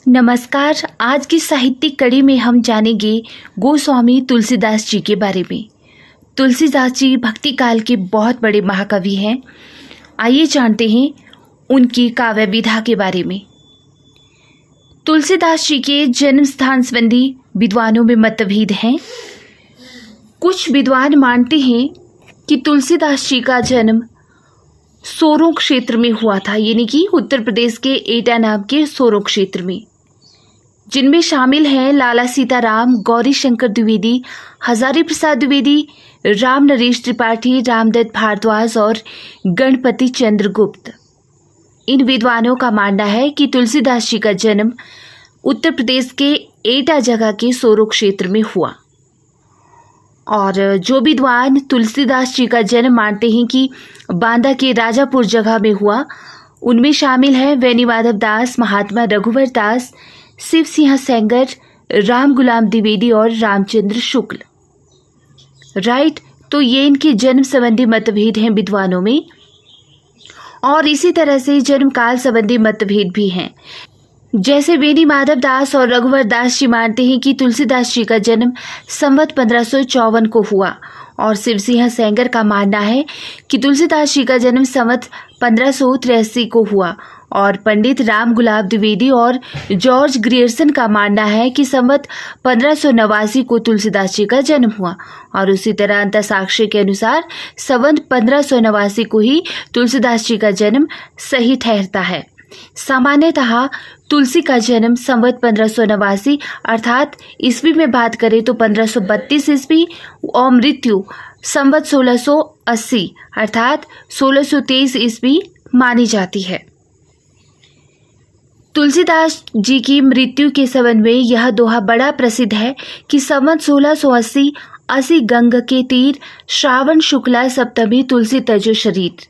नमस्कार। आज की साहित्यिक कड़ी में हम जानेंगे गोस्वामी तुलसीदास जी के बारे में। तुलसीदास जी भक्ति काल के बहुत बड़े महाकवि हैं। आइए जानते हैं उनकी काव्य विधा के बारे में। तुलसीदास जी के जन्म स्थान संबंधी विद्वानों में मतभेद हैं। कुछ विद्वान मानते हैं कि तुलसीदास जी का जन्म सोरों क्षेत्र में हुआ था, यानी कि उत्तर प्रदेश के एटा नाम के सोरों क्षेत्र में, जिनमें शामिल हैं लाला सीताराम, गौरी शंकर द्विवेदी, हजारी प्रसाद द्विवेदी, राम नरेश त्रिपाठी, रामदत्त भारद्वाज और गणपति चंद्रगुप्त। इन विद्वानों का मानना है कि तुलसीदास जी का जन्म उत्तर प्रदेश के एटा जगह के सोरों क्षेत्र में हुआ। और जो विद्वान तुलसीदास जी का जन्म मानते हैं कि बांदा के राजापुर जगह में हुआ, उनमें शामिल हैं वैनी माधव दास, महात्मा रघुवर दास, शिव सिंह सेंगर, राम गुलाम द्विवेदी और रामचंद्र शुक्ल। राइट, तो ये इनके जन्म संबंधी मतभेद हैं विद्वानों में। और इसी तरह से जन्म काल संबंधी मतभेद भी हैं। जैसे वेनी माधव दास और रघुवर दास जी मानते हैं कि तुलसीदास जी का जन्म संवत 1554 को हुआ, और शिव सिंह सेंगर का मानना है कि तुलसीदास जी का जन्म संवत 1583 को हुआ, और पंडित राम गुलाब द्विवेदी और जॉर्ज ग्रियर्सन का मानना है कि संवत 1589 को तुलसीदास जी का जन्म हुआ। और उसी तरह अंतसाक्ष्य के अनुसार संवत 1589 को ही तुलसीदास जी का जन्म सही ठहरता है। सामान्यतः तुलसी का जन्म संवत 1589 अर्थात ईस्वी में बात करें तो 1532 ईस्वी और मृत्यु संवत 1680 अर्थात 1623 ईस्वी मानी जाती है। तुलसीदास जी की मृत्यु के संबंध में यह दोहा बड़ा प्रसिद्ध है कि संवत 1680 असी गंग के तीर, श्रावण शुक्ला सप्तमी तुलसी तजो शरीर।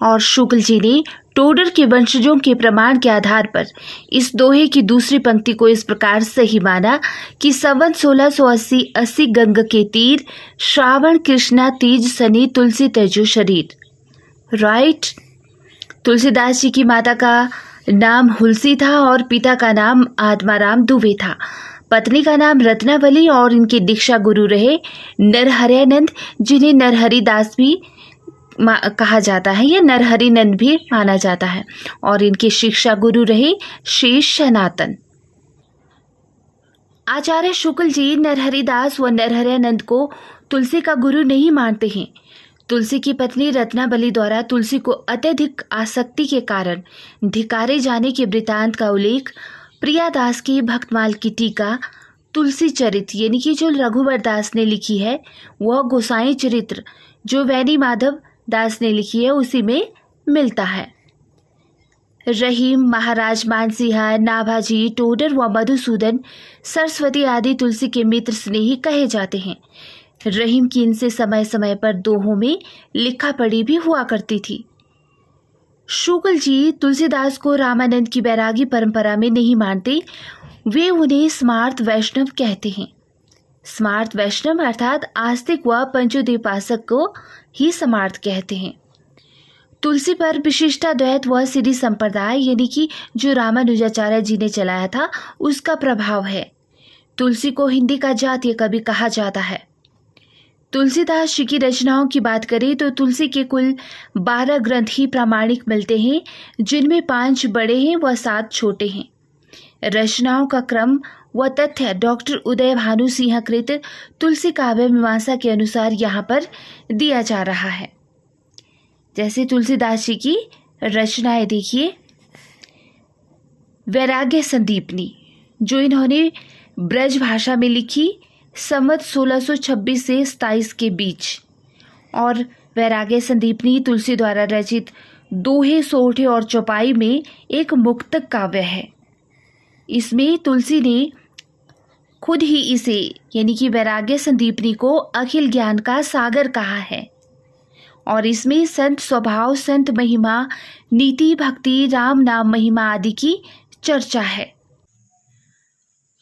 और शुक्ल जी ने टोडर के वंशजों के प्रमाण के आधार पर इस दोहे की दूसरी पंक्ति को इस प्रकार सही माना कि संवत 1680 अस्सी गंग के तीर, श्रावण कृष्णा तीज सनी तुलसी तजो शरीर। राइट, तुलसीदास जी की माता का नाम हुलसी था और पिता का नाम आत्माराम दुबे था। पत्नी का नाम रत्नावली और इनके दीक्षा गुरु रहे नरहरियानंद, जिन्हें नरहरि दास भी कहा जाता है या नरहरि नंद भी माना जाता है, और इनके शिक्षा गुरु रहे शेष सनातन। आचार्य शुक्ल जी नरहरि दास व नरहरियानंद को तुलसी का गुरु नहीं मानते हैं। तुलसी की पत्नी रत्नावली द्वारा तुलसी को अत्यधिक आसक्ति के कारण धिकारे जाने के वृतांत का उल्लेख प्रियादास की भक्तमाल की टीका तुलसी चरित यानी कि जो रघुवर दास ने लिखी है, वह गोसाई चरित्र जो वैनी माधव दास ने लिखी है उसी में मिलता है। रहीम, महाराज मानसिंह, नाभाजी, टोडर व मधुसूदन, सरस्वती आदि तुलसी के मित्र स्नेही कहे जाते हैं। रहीम की इनसे समय समय पर दोहों में लिखा पढ़ी भी हुआ करती थी। शुक्ल जी तुलसीदास को रामानंद की बैरागी परंपरा में नहीं मानते, वे उन्हें स्मार्त वैष्णव कहते हैं। स्मार्त वैष्णव अर्थात आस्तिक व पंचोदीपासक को ही स्मार्त कहते हैं। तुलसी पर विशिष्टाद्वैत व सिद्धि संप्रदाय यानी कि जो रामानुजाचार्य जी ने चलाया था उसका प्रभाव है। तुलसी को हिंदी का जातीय कवि कहा जाता है। तुलसीदास जी की रचनाओं की बात करें तो तुलसी के कुल 12 ग्रंथ ही प्रामाणिक मिलते हैं, जिनमें 5 बड़े हैं व 7 छोटे हैं। रचनाओं का क्रम व तथ्य डॉक्टर उदय भानु सिंह कृत तुलसी काव्य मीमांसा के अनुसार यहाँ पर दिया जा रहा है। जैसे तुलसीदास जी की रचनाएं देखिए। वैराग्य संदीपनी जो इन्होंने ब्रज भाषा में लिखी संवत 1626 से 27 के बीच, और वैराग्य संदीपनी तुलसी द्वारा रचित दोहे, सोठे और चौपाई में एक मुक्तक काव्य है। इसमें तुलसी ने खुद ही इसे यानी कि वैराग्य संदीपनी को अखिल ज्ञान का सागर कहा है, और इसमें संत स्वभाव, संत महिमा, नीति, भक्ति, राम नाम महिमा आदि की चर्चा है।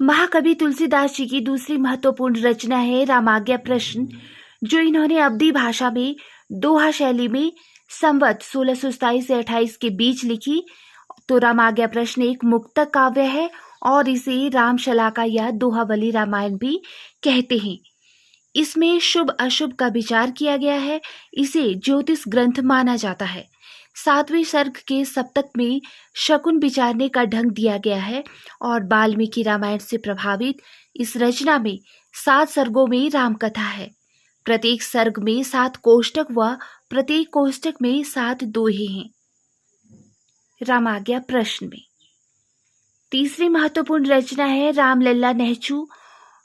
महाकवि तुलसीदास जी की दूसरी महत्वपूर्ण रचना है रामाज्ञा प्रश्न, जो इन्होंने अवधी भाषा में दोहा शैली में संवत 1627 से 28 के बीच लिखी तो रामाज्ञा प्रश्न एक मुक्तक काव्य है और इसे रामशलाका या दोहाबली रामायण भी कहते हैं। इसमें शुभ अशुभ का विचार किया गया है। इसे ज्योतिष ग्रंथ माना जाता है। 7वें सर्ग के सप्तक में शकुन विचारने का ढंग दिया गया है और वाल्मीकि रामायण से प्रभावित इस रचना में 7 सर्गों में रामकथा है। प्रत्येक सर्ग में 7 कोष्टक व प्रत्येक कोष्टक में 7 दोहे हैं। रामाज्ञा प्रश्न में तीसरी महत्वपूर्ण रचना है रामलला नहचू,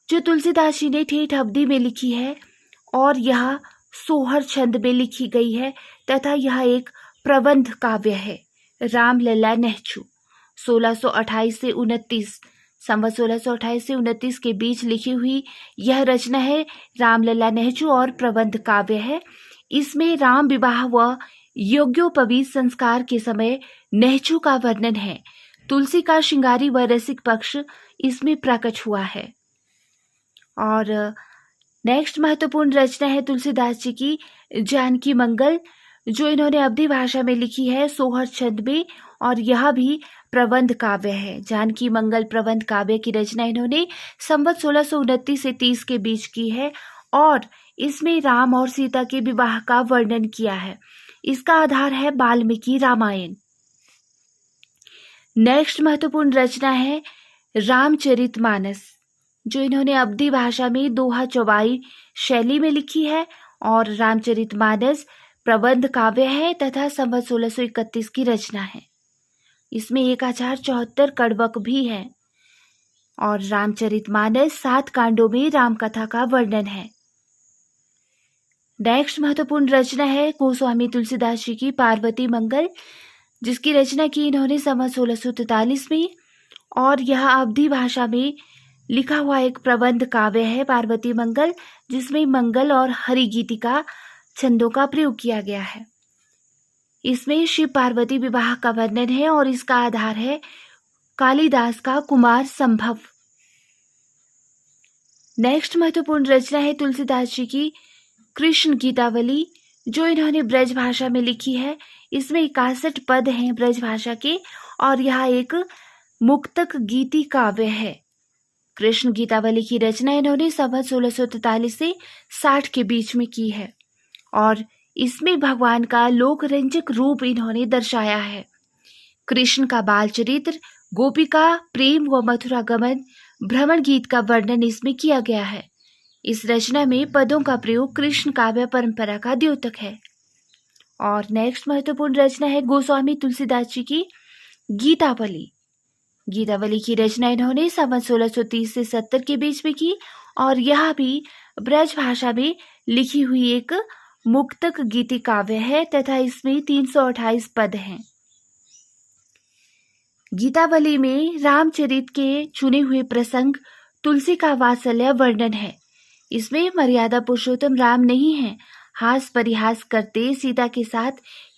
जो तुलसीदास जी ने ठेठ अवधि में लिखी है और यह सोहर छंद में लिखी गई है तथा यह एक प्रबंध काव्य है। रामलला नहचू 1628 से 29 संवत 1628 से 29 के बीच लिखी हुई यह रचना है। रामलला नहचू और प्रबंध काव्य है। इसमें राम विवाह व यज्ञोपवीत संस्कार के समय नहचू का वर्णन है। तुलसी का श्रृंगारी व रसिक पक्ष इसमें प्रकट हुआ है। और नेक्स्ट महत्वपूर्ण रचना है तुलसीदास जी की जानकी मंगल, जो इन्होंने अवधी भाषा में लिखी है सोहर छंद में और यह भी प्रबंध काव्य है। जानकी मंगल प्रबंध काव्य की रचना इन्होंने संवत 1629 से 30 के बीच की है और इसमें राम और सीता के विवाह का वर्णन किया है। इसका आधार है वाल्मीकि रामायण। नेक्स्ट महत्वपूर्ण रचना है रामचरितमानस, जो इन्होंने अवधी भाषा में दोहा चौबाई शैली में लिखी है और रामचरितमानस प्रबंध काव्य है तथा संवत 1631 की रचना है। इसमें 1074 कड़वक भी है और रामचरितमानस 7 कांडों में रामकथा का वर्णन है। नेक्स्ट महत्वपूर्ण रचना है गोस्वामी तुलसीदास जी की पार्वती मंगल, जिसकी रचना की इन्होंने संवत 1643 में और यह अवधी भाषा में लिखा हुआ एक प्रबंध काव्य है पार्वती मंगल, जिसमें मंगल और हरिगीतिका छंदों का प्रयोग किया गया है। इसमें शिव पार्वती विवाह का वर्णन है और इसका आधार है कालिदास का कुमार संभव। नेक्स्ट महत्वपूर्ण रचना है तुलसीदास जी की कृष्ण गीतावली, जो इन्होंने ब्रज भाषा में लिखी है। इसमें 61 पद हैं ब्रज भाषा के और यह एक मुक्तक गीति काव्य है। कृष्ण गीतावली की रचना इन्होंने संवत 1643 से 60 के बीच में की है और इसमें भगवान का लोकरंजक रूप इन्होंने दर्शाया है। कृष्ण का बाल चरित्र, गोपिका प्रेम व मथुरा गमन, भ्रमण गीत का वर्णन इसमें किया गया है। इस रचना में पदों का प्रयोग कृष्ण काव्य परंपरा का द्योतक है। और नेक्स्ट महत्वपूर्ण रचना है गोस्वामी तुलसीदास जी की गीतावली। गीतावली की रचना इन्होंने संवत 1630 से 70 के बीच में की और यह भी ब्रज भाषा में लिखी हुई एक मुक्तक गीति काव्य है तथा इसमें 328 पद हैं। गीतावली में रामचरित के चुने हुए प्रसंग, तुलसी का वात्सल्य वर्णन है। इसमें मर्यादा पुरुषोत्तम राम नहीं है, हास परिहास करते सीता के साथ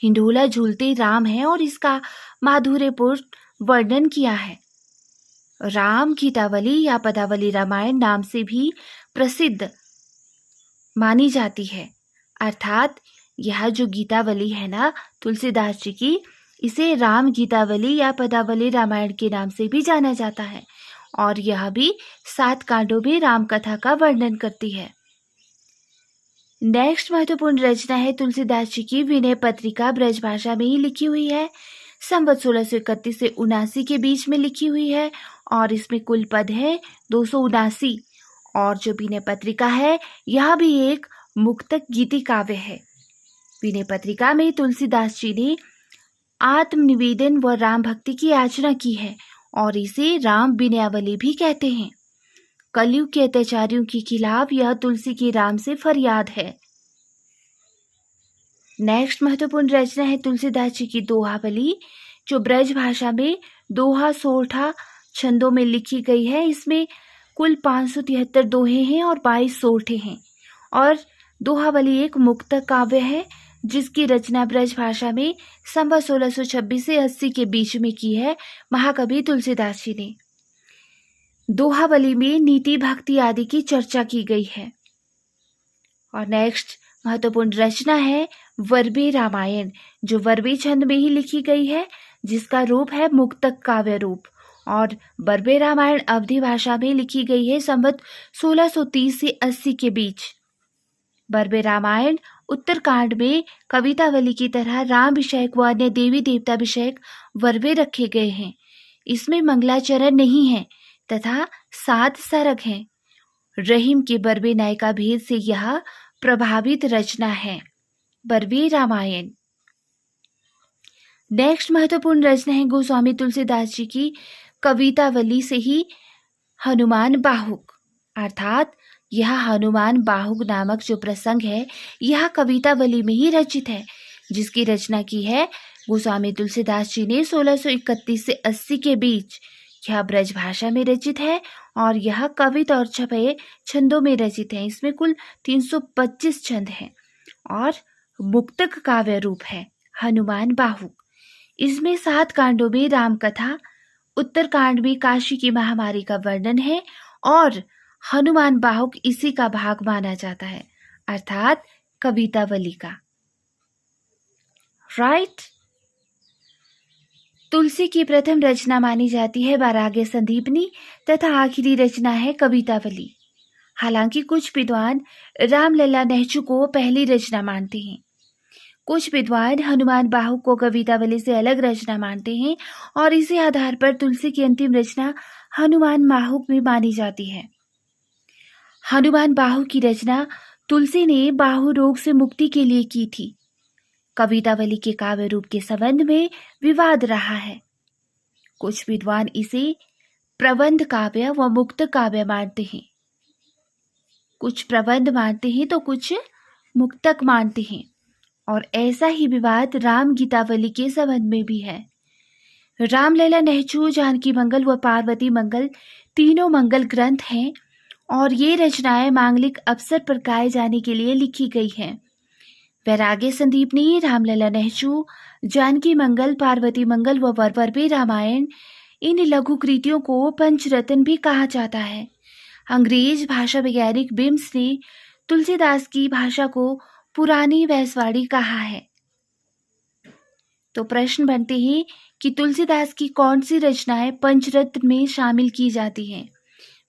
हिंडोला झूलते राम है और इसका माधुर्यपूर्ण वर्णन किया है। राम गीतावली या पदावली रामायण नाम से भी प्रसिद्ध मानी जाती है। अर्थात यह जो गीतावली है ना तुलसीदास जी की, इसे राम गीतावली या पदावली रामायण के नाम से भी जाना जाता है और यह भी 7 कांडों में राम कथा का वर्णन करती है। नेक्स्ट महत्वपूर्ण रचना है तुलसीदास जी की विनय पत्रिका, ब्रज भाषा में ही लिखी हुई है। संवत 1631 से 79 के बीच में लिखी हुई है और इसमें कुल पद है 279 और जो विनय पत्रिका है यह भी एक मुक्तक गीति काव्य है। विनय पत्रिका में तुलसीदास जी ने आत्मनिवेदन व राम भक्ति की याचना की है और इसे राम विनयावली भी कहते हैं। कलयुग के अत्याचारियों के खिलाफ यह तुलसी की राम से फरियाद है। नेक्स्ट महत्वपूर्ण रचना है तुलसीदास जी की दोहावली, जो ब्रज भाषा में दोहा सोरठा छंदों में लिखी गई है। इसमें कुल 573 दोहे हैं और 22 सोरठे हैं और दोहावली एक मुक्तक काव्य है जिसकी रचना ब्रज भाषा में संवत 1626 से 80 के बीच में की है महाकवि तुलसीदास जी ने। दोहावली में नीति भक्ति आदि की चर्चा की गई है। और नेक्स्ट महत्वपूर्ण रचना है वर्बी रामायण, जो वर्बी छंद में ही लिखी गई है। जिसका रूप है मुक्तक काव्य रूप, और बर्बे रामायण अवधी भाषा में लिखी गई है संवत 1630 से 80 के बीच। बर्बे रामायण उत्तरकांड में कवितावली की तरह राम विषयक व अन्य देवी देवता विषयक वर्वे रखे गए हैं। इसमें मंगलाचरण नहीं है तथा 7 सरग हैं। रहीम के बर्बे नायिका भेद से यह प्रभावित रचना है बर्बे रामायण। नेक्स्ट महत्वपूर्ण रचना है गोस्वामी तुलसीदास जी की कवितावली से ही हनुमान बाहुक, अर्थात यह हनुमान बाहुक नामक जो प्रसंग है यह कवितावली में ही रचित है, जिसकी रचना की है गोस्वामी तुलसीदास जी ने 1631 से 80 के बीच। यह ब्रज भाषा में रचित है और यह कवित और छपे छंदों में रचित है। इसमें कुल 325 छंद हैं और मुक्तक काव्य रूप है हनुमान बाहुक। इसमें 7 कांडों में राम कथा, उत्तरकांड में काशी की महामारी का वर्णन है और हनुमान बाहुक इसी का भाग माना जाता है, अर्थात कवितावली का। राइट। तुलसी की प्रथम रचना मानी जाती है वैराग्य संदीपनी तथा आखिरी रचना है कवितावली। हालांकि कुछ विद्वान रामलला नेहचू को पहली रचना मानते हैं। कुछ विद्वान हनुमान बाहुक को कवितावली से अलग रचना मानते हैं और इसी आधार पर तुलसी की अंतिम रचना हनुमान बाहुक में मानी जाती है। हनुमान बाहुक की रचना तुलसी ने बाहु रोग से मुक्ति के लिए की थी। कवितावली के काव्य रूप के संबंध में विवाद रहा है। कुछ विद्वान इसे प्रबंध काव्य व मुक्त काव्य मानते हैं, कुछ प्रबंध मानते हैं तो कुछ मुक्तक मानते हैं, और ऐसा ही विवाद राम गीतावली के संबंध में भी है। रामलला नेहचू, जानकी मंगल व पार्वती मंगल तीनों मंगल ग्रंथ हैं और ये रचनाएं मांगलिक अवसर पर गाए जाने के लिए लिखी गई हैं। वैराग्य संदीपनी, रामलला नेहचू, जानकी मंगल, पार्वती मंगल व बर्बे रामायण, इन लघु कृतियों को पंचरत्न भी कहा जाता है। अंग्रेज भाषा वैज्ञानिक बिम्स ने तुलसीदास की भाषा को पुरानी वैसवाड़ी कहा है। तो प्रश्न बनते हैं कि तुलसीदास की कौन सी रचनाएं पंचरत्न में शामिल की जाती हैं?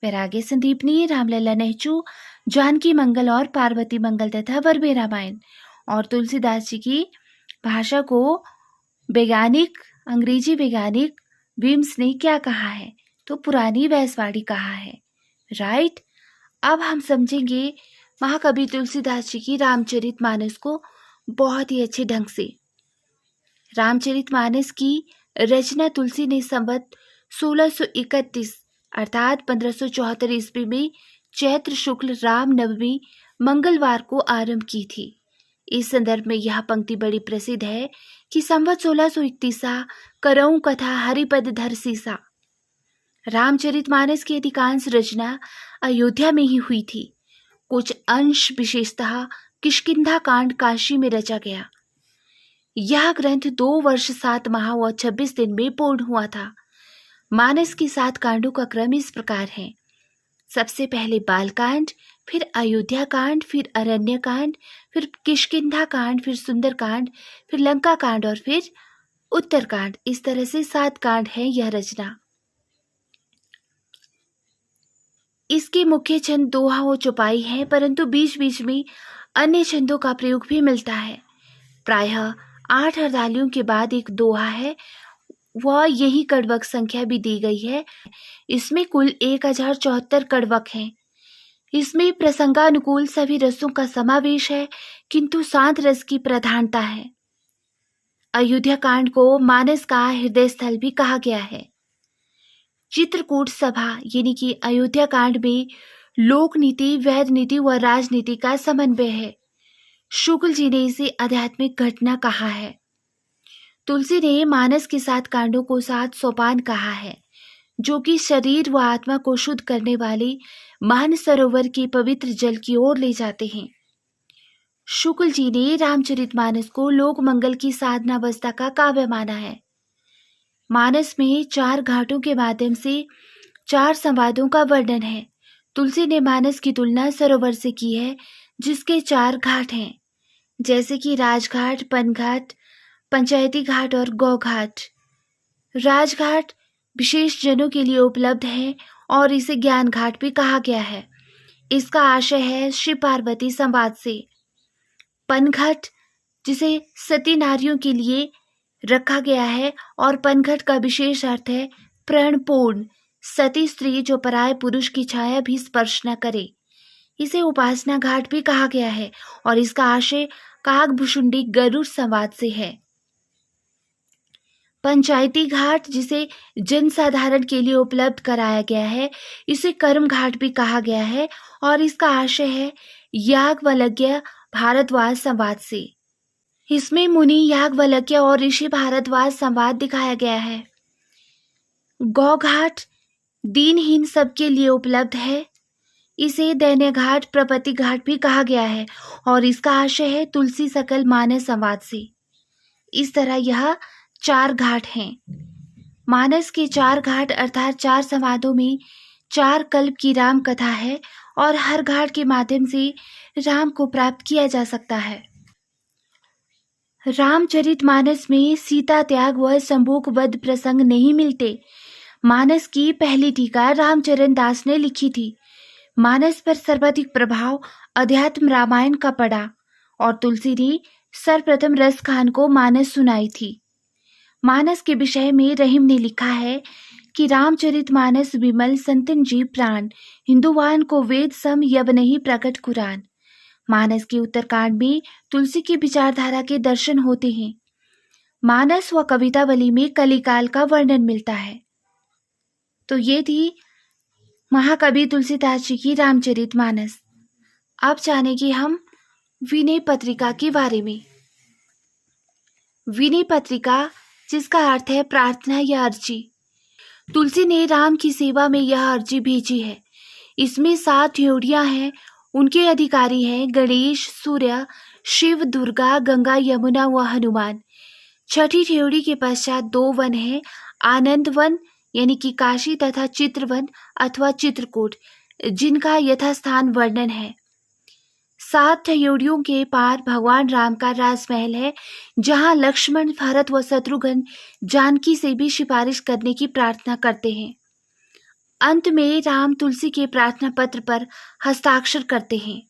वैराग्य संदीपनी, रामलला नेहचू, जानकी मंगल और पार्वती मंगल तथा बर्बे रामायण। और तुलसीदास जी की भाषा को वैज्ञानिक, अंग्रेजी वैज्ञानिक बिम्स ने क्या कहा है? तो पुरानी वैसवाड़ी कहा है। राइट। अब हम समझेंगे महाकवि तुलसीदास जी की रामचरितमानस को बहुत ही अच्छे ढंग से। रामचरितमानस की रचना तुलसी ने संवत 1631 अर्थात 1574 ईस्वी में चैत्र शुक्ल राम नवमी मंगलवार को आरंभ की थी। इस संदर्भ में यह पंक्ति बड़ी प्रसिद्ध है कि संवत 1631 करऊं कथा हरिपद धर सीसा। रामचरितमानस की अधिकांश रचना अयोध्या में ही हुई थी। कुछ अंश विशेषतः किष्किंधा कांड काशी में रचा गया। यह ग्रंथ 2 वर्ष 7 माह व 26 दिन में पूर्ण हुआ था। मानस के 7 कांडों का क्रम इस प्रकार है। सबसे पहले बालकांड, फिर अयोध्या कांड, फिर अरण्य कांड, फिर किष्किंधा कांड, फिर सुंदरकांड, फिर लंका कांड और फिर उत्तरकांड। इस तरह से 7 कांड है यह रचना। इसके मुख्य छंद दोहा व चौपाई है, परंतु बीच बीच में अन्य छंदों का प्रयोग भी मिलता है। प्रायः 8 हरतालियों के बाद एक दोहा है, वह यही कड़वक संख्या भी दी गई है। इसमें कुल 1074 कड़वक हैं। इसमें प्रसंगानुकूल सभी रसों का समावेश है, किंतु शांत रस की प्रधानता है। अयोध्या कांड को मानस का हृदय स्थल भी कहा गया है। चित्रकूट सभा यानी कि अयोध्या कांड में लोक नीति, वैध नीति व राजनीति का समन्वय है। शुक्ल जी ने इसे आध्यात्मिक घटना कहा है। तुलसी ने मानस के 7 कांडों को 7 सोपान कहा है, जो कि शरीर व आत्मा को शुद्ध करने वाले मानसरोवर के पवित्र जल की ओर ले जाते हैं। शुक्ल जी ने रामचरितमानस को लोक मंगल की साधनावस्था का काव्य माना है। मानस में 4 घाटों के माध्यम से 4 संवादों का वर्णन है। तुलसी ने मानस की तुलना सरोवर से की है, जिसके 4 घाट हैं, जैसे कि राजघाट, पनघाट, पंचायती घाट और गौ घाट। राजघाट विशेष जनों के लिए उपलब्ध है और इसे ज्ञान घाट भी कहा गया है। इसका आशय है शिव पार्वती संवाद से। पनघट जिसे सती नारियों के लिए रखा गया है और पनघट का विशेष अर्थ है प्रणपूर्ण, सती स्त्री जो पराये पुरुष की छाया भी स्पर्श न करे। इसे उपासना घाट भी कहा गया है और इसका आशय काकभुशुंडी गरुड़ संवाद से है। पंचायती घाट जिसे जनसाधारण के लिए उपलब्ध कराया गया है, इसे कर्म घाट भी कहा गया है और इसका आशय है याज्ञवल्क्य भारद्वाज संवाद से। इसमें मुनि याज्ञवल्क्य और ऋषि भारद्वाज संवाद दिखाया गया है। गौ घाट दीनहीन सबके लिए उपलब्ध है। इसे दैन्य घाट प्रपति घाट भी कहा गया है और इसका आशय है तुलसी सकल मानस संवाद से। इस तरह यह 4 घाट हैं। मानस के 4 घाट अर्थात 4 संवादों में 4 कल्प की राम कथा है और हर घाट के माध्यम से राम को प्राप्त किया जा सकता है। रामचरितमानस में सीता त्याग व संभोग वध प्रसंग नहीं मिलते। मानस की पहली टीका रामचरण दास ने लिखी थी। मानस पर सर्वाधिक प्रभाव अध्यात्म रामायण का पड़ा और तुलसी ने सर्वप्रथम रस खान को मानस सुनाई थी। मानस के विषय में रहीम ने लिखा है कि रामचरितमानस विमल संतन जी प्राण, हिंदुवान को वेद सम यवनहि प्रकट कुरान। मानस के उत्तरकांड में तुलसी की विचारधारा के दर्शन होते हैं। मानस व कवितावली में कलिकाल का वर्णन मिलता है। तो ये थी महाकवि तुलसीदास जी की रामचरितमानस। अब जानेंगे हम विनय पत्रिका के बारे में। विनय पत्रिका जिसका अर्थ है प्रार्थना या अर्जी। तुलसी ने राम की सेवा में यह अर्जी भेजी है। इसमें 7 ड्योढ़ियां हैं। उनके अधिकारी हैं गणेश, सूर्य, शिव, दुर्गा, गंगा, यमुना व हनुमान। 6ठी ड्योढ़ी के पश्चात 2 वन हैं, आनंद वन यानी कि काशी तथा चित्रवन अथवा चित्रकूट, जिनका यथास्थान वर्णन है। 7 ड्योढ़ियों के पार भगवान राम का राजमहल है, जहां लक्ष्मण, भरत व शत्रुघ्न जानकी से भी सिफारिश करने की प्रार्थना करते हैं। अंत में राम तुलसी के प्रार्थना पत्र पर हस्ताक्षर करते हैं।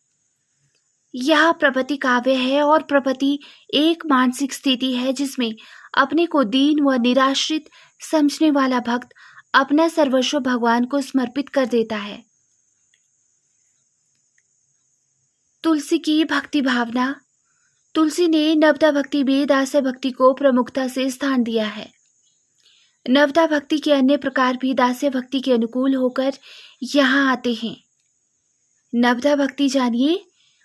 यह प्रपति काव्य है और प्रपति एक मानसिक स्थिति है जिसमें अपने को दीन व निराश्रित समझने वाला भक्त अपना सर्वस्व भगवान को समर्पित कर देता है। तुलसी की भक्ति भावना। तुलसी ने नवदा भक्ति में दास्य भक्ति को प्रमुखता से स्थान दिया है। नवदा भक्ति के अन्य प्रकार भी दास्य भक्ति के अनुकूल होकर यहाँ आते हैं। नवदा भक्ति जानिए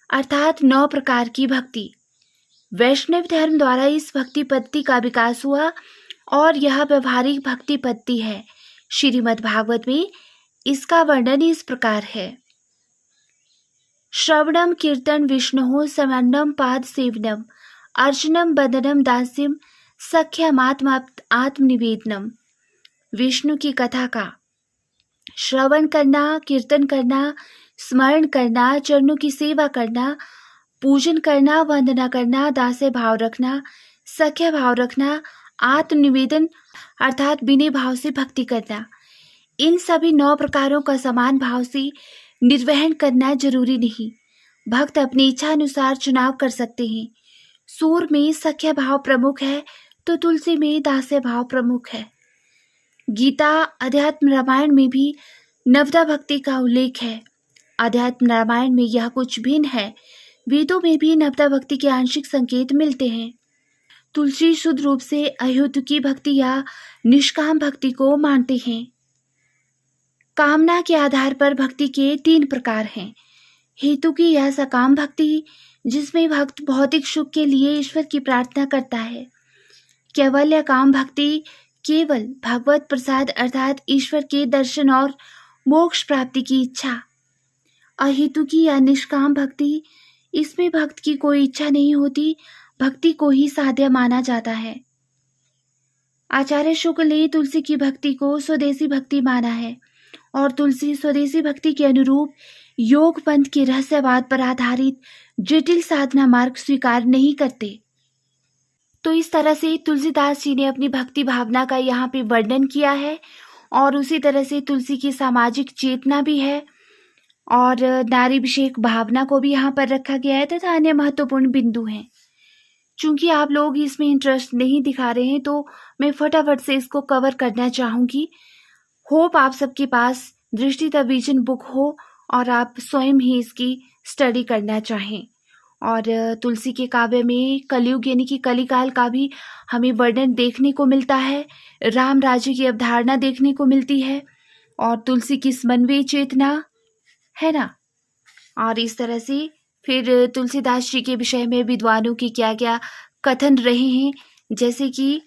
अर्थात 9 प्रकार की भक्ति। वैष्णव धर्म द्वारा इस भक्ति पद्धति का विकास हुआ और यह व्यवहारिक भक्ति पद्धति है। श्रीमद् भागवत में इसका वर्णन इस प्रकार है। श्रवणम कीर्तन विष्णु समन्नम पाद सेवनम अर्चनम बंदनम दास्यम आत्मनिवेदनम। विष्णु की कथा का श्रवण करना, कीर्तन करना, स्मरण करना, चरणों की सेवा करना, पूजन करना, वंदना करना, दास्य भाव रखना, सख्य भाव रखना, आत्मनिवेदन अर्थात विनय भाव से भक्ति करना। इन सभी 9 प्रकारों का समान भाव से निर्वहन करना जरूरी नहीं। भक्त अपनी इच्छा अनुसार चुनाव कर सकते हैं। सूर में सख्य भाव प्रमुख है तो तुलसी में दास्य भाव प्रमुख है। गीता, अध्यात्म रामायण में भी नवदा भक्ति का उल्लेख है। अध्यात्म रामायण में यह कुछ भिन्न है। वेदों में भी नवदा भक्ति के आंशिक संकेत मिलते हैं। तुलसी शुद्ध रूप से अहेतुकी भक्ति या निष्काम भक्ति को मानते हैं। कामना के आधार पर भक्ति के 3 प्रकार हैं। हेतुकी या सकाम भक्ति, जिसमें भक्त भौतिक सुख के लिए ईश्वर की प्रार्थना करता है। कैवल्य काम भक्ति, केवल भगवत प्रसाद अर्थात ईश्वर के दर्शन और मोक्ष प्राप्ति की इच्छा। अहेतुकी या निष्काम भक्ति, इसमें भक्त की कोई इच्छा नहीं होती, भक्ति को ही साध्य माना जाता है। आचार्य शुक्ल ने तुलसी की भक्ति को स्वदेशी भक्ति माना है और तुलसी स्वदेशी भक्ति के अनुरूप योग पंथ के रहस्यवाद पर आधारित जटिल साधना मार्ग स्वीकार नहीं करते। तो इस तरह से तुलसीदास जी ने अपनी भक्ति भावना का यहाँ पे वर्णन किया है। और उसी तरह से तुलसी की सामाजिक चेतना भी है और नारी विषयक भावना को भी यहाँ पर रखा गया है तथा अन्य महत्वपूर्ण बिंदु हैं। चूंकि आप लोग इसमें इंटरेस्ट नहीं दिखा रहे हैं तो मैं फटाफट से इसको कवर करना चाहूँगी। होप आप सबके पास दृष्टि द विजन बुक हो और आप स्वयं ही इसकी स्टडी करना चाहें। और तुलसी के काव्य में कलयुग यानी कि कलिकाल का भी हमें वर्णन देखने को मिलता है, राम राज्य की अवधारणा देखने को मिलती है और तुलसी की स्मन्वय चेतना है ना। और इस तरह से फिर तुलसीदास जी के विषय में विद्वानों के क्या क्या कथन रहे हैं, जैसे कि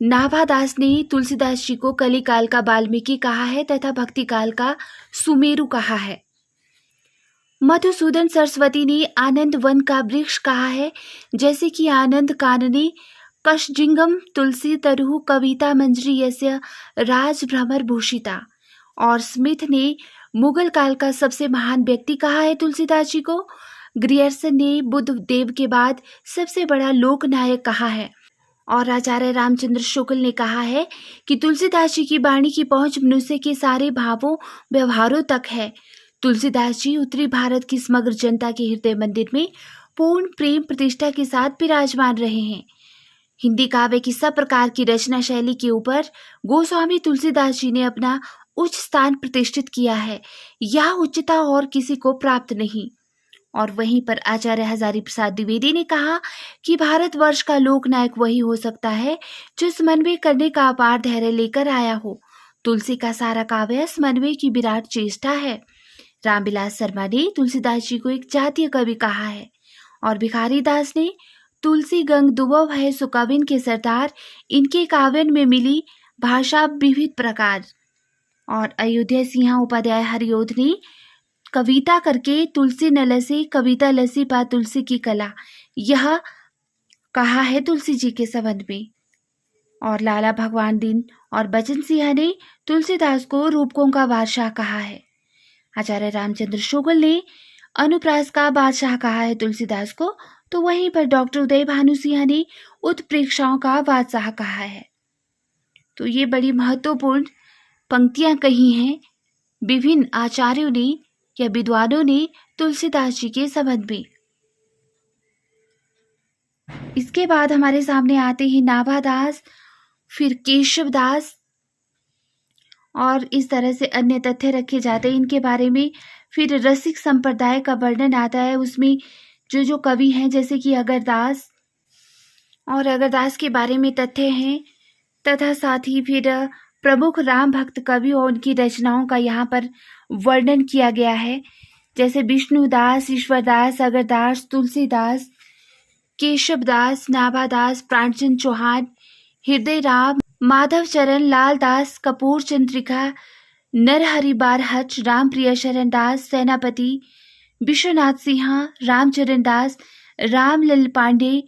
नाभादास ने तुलसीदास जी को कलिकाल का वाल्मीकि कहा है तथा भक्ति काल का सुमेरु कहा है। मधुसूदन सरस्वती ने आनंद वन का वृक्ष कहा है, जैसे कि आनंद कानने कशजिंगम तुलसी तरुः कविता मंजरी यस्य राजभ्रमर भूषिता। और स्मिथ ने मुगल काल का सबसे महान व्यक्ति कहा है तुलसीदास जी को। ग्रियर्सन ने बुद्ध देव के बाद सबसे बड़ा लोकनायक कहा है। और आचार्य रामचंद्र शुक्ल ने कहा है कि तुलसीदास जी की वाणी की पहुंच मनुष्य के सारे भावों व्यवहारों तक है। तुलसीदास जी उत्तरी भारत की समग्र जनता के हृदय मंदिर में पूर्ण प्रेम प्रतिष्ठा के साथ विराजमान रहे हैं। हिंदी काव्य की सब प्रकार की रचना शैली के ऊपर गोस्वामी तुलसीदास जी ने अपना उच्च स्थान प्रतिष्ठित किया है। यह उच्चता और किसी को प्राप्त नहीं। और वहीं पर आचार्य हजारी प्रसाद द्विवेदी ने कहा कि भारतवर्ष का लोकनायक वही हो सकता है जो समन्वय करने का अपार धैर्य लेकर आया हो। तुलसी का सारा काव्य समन्वय की विराट चेष्टा है। रामविलास शर्मा ने तुलसीदास जी को एक जातीय कवि कहा है। और भिखारी दास ने तुलसी गंग दुबव है सुकविन के सरदार, इनके काव्यन में मिली भाषा विविध प्रकार। और अयोध्या सिंह उपाध्याय हरिओध ने कविता करके तुलसी न लसी कविता लसी पा तुलसी की कला, यह कहा है तुलसी जी के संबंध में। और लाला भगवान दीन और बचन सिंह ने तुलसीदास को रूपकों का बादशाह कहा है। आचार्य रामचंद्र शुक्ल ने अनुप्रास का बादशाह कहा है तुलसीदास को। तो वहीं पर डॉक्टर उदय भानु सिंह ने उत्प्रेक्षाओं का बादशाह कहा है। तो ये बड़ी महत्वपूर्ण पंक्तियां कही हैं विभिन्न आचार्यों ने या विद्वानों ने तुलसीदास जी के संबंध में। इसके बाद हमारे सामने आते हैं नाभादास, फिर केशवदास और इस तरह से अन्य तथ्य रखे जाते हैं इनके बारे में। फिर रसिक संप्रदाय का वर्णन आता है, उसमें जो जो कवि हैं जैसे कि अगरदास, और अगरदास के बारे में तथ्य हैं तथा साथ ही फिर प्रमुख राम भक्त कवि और उनकी रचनाओं का यहाँ पर वर्णन किया गया है, जैसे विष्णुदास, ईश्वरदास, अगरदास, तुलसीदास, केशवदास, नाभादास, प्राणचंद चौहान, हृदय राम, माधव चरण, लाल दास, कपूर चंद्रिका, नरहरि बारहट, राम प्रिय शरण दास, सेनापति, विश्वनाथ सिंह, रामचरण दास, रामलल पांडे।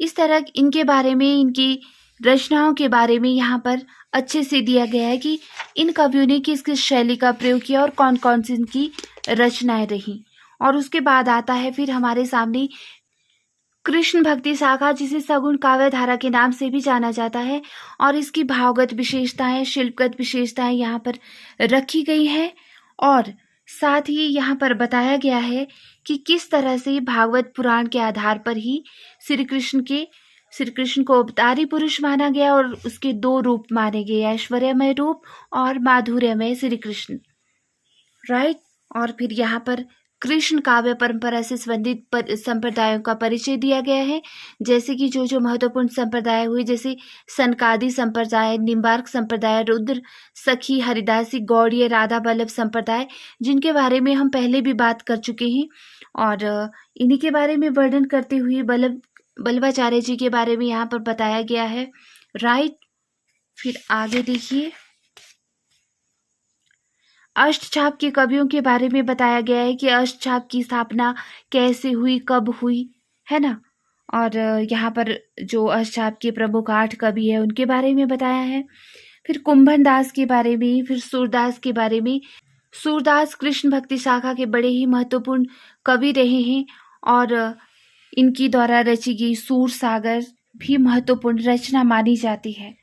इस तरह इनके बारे में, इनकी रचनाओं के बारे में यहाँ पर अच्छे से दिया गया है कि इन कवियों ने किस किस शैली का प्रयोग किया और कौन कौन सी इनकी रचनाएं रही। और उसके बाद आता है फिर हमारे सामने कृष्ण भक्ति शाखा, जिसे सगुण काव्य धारा के नाम से भी जाना जाता है। और इसकी भावगत विशेषताएं, शिल्पगत विशेषताएं यहाँ पर रखी गई है। और साथ ही यहाँ पर बताया गया है कि किस तरह से भागवत पुराण के आधार पर ही श्री कृष्ण को अवतारी पुरुष माना गया और उसके दो रूप माने गए, ऐश्वर्यमय रूप और माधुर्यमय श्री कृष्ण, राइट। और फिर यहाँ पर कृष्ण काव्य परंपरा से संबंधित संप्रदायों का परिचय दिया गया है, जैसे कि जो जो महत्वपूर्ण संप्रदाय हुए, जैसे सनकादि संप्रदाय, निम्बार्क संप्रदाय, रुद्र सखी, हरिदासी, गौड़ीय, राधा बल्लभ संप्रदाय, जिनके बारे में हम पहले भी बात कर चुके हैं। और इन्हीं के बारे में वर्णन करते हुए बल्लभाचार्य जी के बारे में यहाँ पर बताया गया है, राइट। फिर आगे देखिए, अष्टछाप के कवियों के बारे में बताया गया है कि अष्टछाप की स्थापना कैसे हुई, कब हुई, है ना। और यहाँ पर जो अष्टछाप के प्रमुख 8 कवि है उनके बारे में बताया है। फिर कुंभन दास के बारे में, फिर सूरदास के बारे में। सूरदास कृष्ण भक्ति शाखा के बड़े ही महत्वपूर्ण कवि रहे हैं और इनकी द्वारा रची गई सूर सागर, भी महत्वपूर्ण रचना मानी जाती है।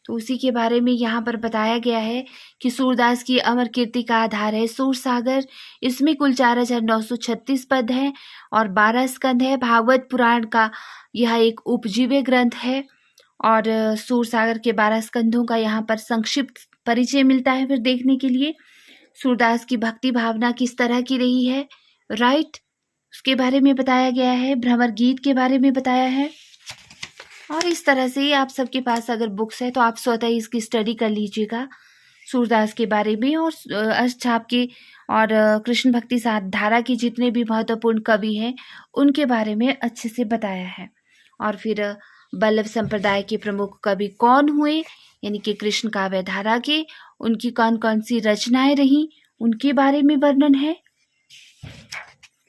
तो उसी के बारे में यहाँ पर बताया गया है कि सूरदास की अमर कीर्ति का आधार है सूर सागर। इसमें कुल 4936 पद हैं और 12 स्कंद है। भागवत पुराण का यह एक उपजीव्य ग्रंथ है और सूर सागर के 12 स्कंधों का यहाँ पर संक्षिप्त परिचय मिलता है फिर देखने के लिए। सूरदास की भक्ति भावना किस तरह की रही है, राइट, उसके बारे में बताया गया है। भ्रमर गीत के बारे में बताया है। और इस तरह से आप सबके पास अगर बुक्स है तो आप स्वतः ही इसकी स्टडी कर लीजिएगा सूरदास के बारे में और अष्टछाप के और कृष्ण भक्ति साध धारा के जितने भी महत्वपूर्ण कवि हैं उनके बारे में अच्छे से बताया है। और फिर वल्लभ संप्रदाय के प्रमुख कवि कौन हुए, यानी कि कृष्ण काव्य धारा के, उनकी कौन कौन सी रचनाएं रही उनके बारे में वर्णन है।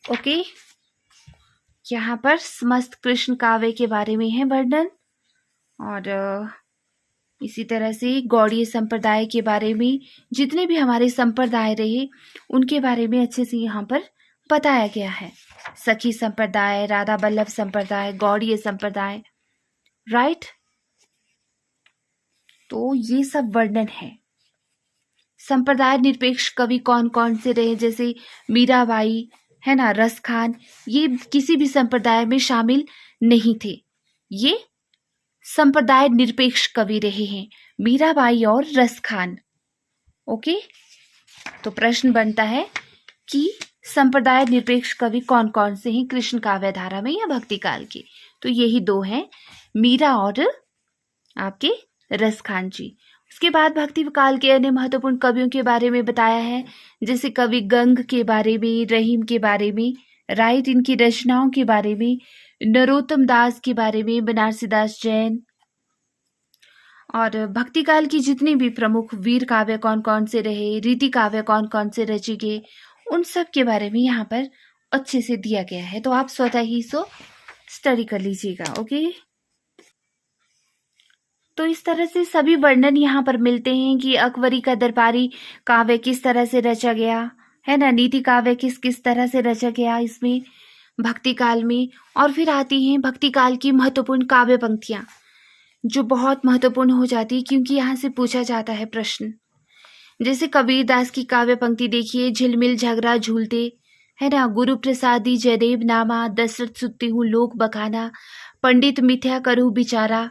ओके, यहाँ पर समस्त कृष्ण काव्य के बारे में है वर्णन। और इसी तरह से गौड़ीय संप्रदाय के बारे में, जितने भी हमारे संप्रदाय रहे उनके बारे में अच्छे से यहाँ पर बताया गया है। सखी संप्रदाय, राधा वल्लभ संप्रदाय, गौड़ीय संप्रदाय, राइट। तो ये सब वर्णन है। संप्रदाय निरपेक्ष कवि कौन कौन से रहे, जैसे मीराबाई है ना, रस खान, ये किसी भी संप्रदाय में शामिल नहीं थे। ये संप्रदाय निरपेक्ष कवि रहे हैं, मीराबाई और रस खान। ओके, तो प्रश्न बनता है कि संप्रदाय निरपेक्ष कवि कौन कौन से हैं कृष्ण काव्य धारा में या भक्ति काल के। तो यही दो हैं, मीरा और आपके रस खान जी। उसके बाद भक्ति काल के अन्य महत्वपूर्ण कवियों के बारे में बताया है, जैसे कवि गंग के बारे में, रहीम के बारे में, राइट, इनकी रचनाओं के बारे में, नरोत्तम दास के बारे में, बनारसी दास जैन। और भक्ति काल की जितनी भी प्रमुख वीर काव्य कौन कौन से रहे, रीति काव्य कौन कौन से रचे गए, उन सब के बारे में यहाँ पर अच्छे से दिया गया है। तो आप स्वतः ही सो स्टडी कर लीजिएगा। ओके, तो इस तरह से सभी वर्णन यहाँ पर मिलते हैं कि अकबरी का दरबारी काव्य किस तरह से रचा गया है ना, नीति काव्य किस किस तरह से रचा गया इसमें भक्ति काल में। और फिर आती हैं भक्ति काल की महत्वपूर्ण काव्य पंक्तियाँ, जो बहुत महत्वपूर्ण हो जाती है क्योंकि यहाँ से पूछा जाता है प्रश्न। जैसे कबीर दास की काव्य पंक्ति देखिए, झिलमिल झगड़ा झूलते है ना, गुरु प्रसादी जयदेव नामा, दशरथ सुत्ती हूँ लोक बखाना, पंडित मिथ्या करूँ बिचारा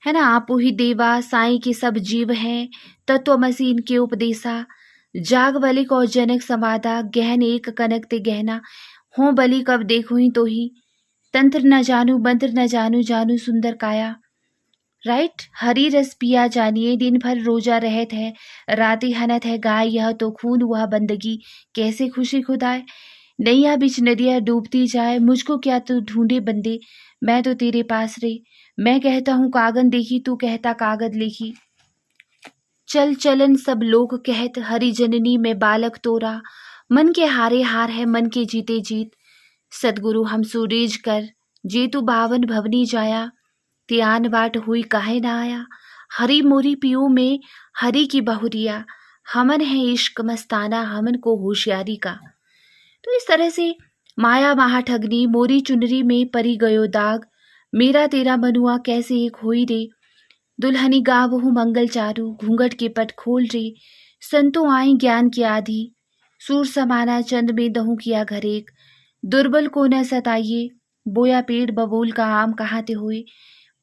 है ना, आपो ही देवा साईं के सब जीव हैं, तत्वमसी इनके उपदेशा, जाग बलिक और जनक समादा, गहन एक कनक ते गहना, हो बलि कब देखो ही तो ही, तंत्र न जानू मंत्र न जानू, जानू सुंदर काया, राइट। हरी रस पिया जानिए, दिन भर रोजा रहत है, राती हनत है गाय, यह तो खून वह बंदगी, कैसे खुशी खुदाए, नैया बिच नदिया डूबती जाए, मुझको क्या तू ढूंढे बंदे, मैं तो तेरे पास रे, मैं कहता हूँ कागन देखी, तू कहता कागज लिखी, चल चलन सब लोग कहत, हरि जननी में बालक तोरा, मन के हारे हार है मन के जीते जीत, सदगुरु हम सूरेज कर, जे तू बावन भवनी जाया, त्यान बाट हुई काहे ना आया, हरी मोरी पियो में हरी की बहुरिया, हमन है इश्क मस्ताना, हमन को होशियारी का। तो इस तरह से माया महा ठगनी, मोरी चुनरी में परी गयो दाग, मेरा तेरा मनुआ कैसे एक होई रे, दुल्हनी गावहु मंगल चारू, घूंघट के पट खोल रे, संतों आई ज्ञान की आधी, सूर समाना चंद में दहू किया घर एक, दुर्बल को न सताइए, बोया पेड़ बबूल का आम कहाँ ते हुए,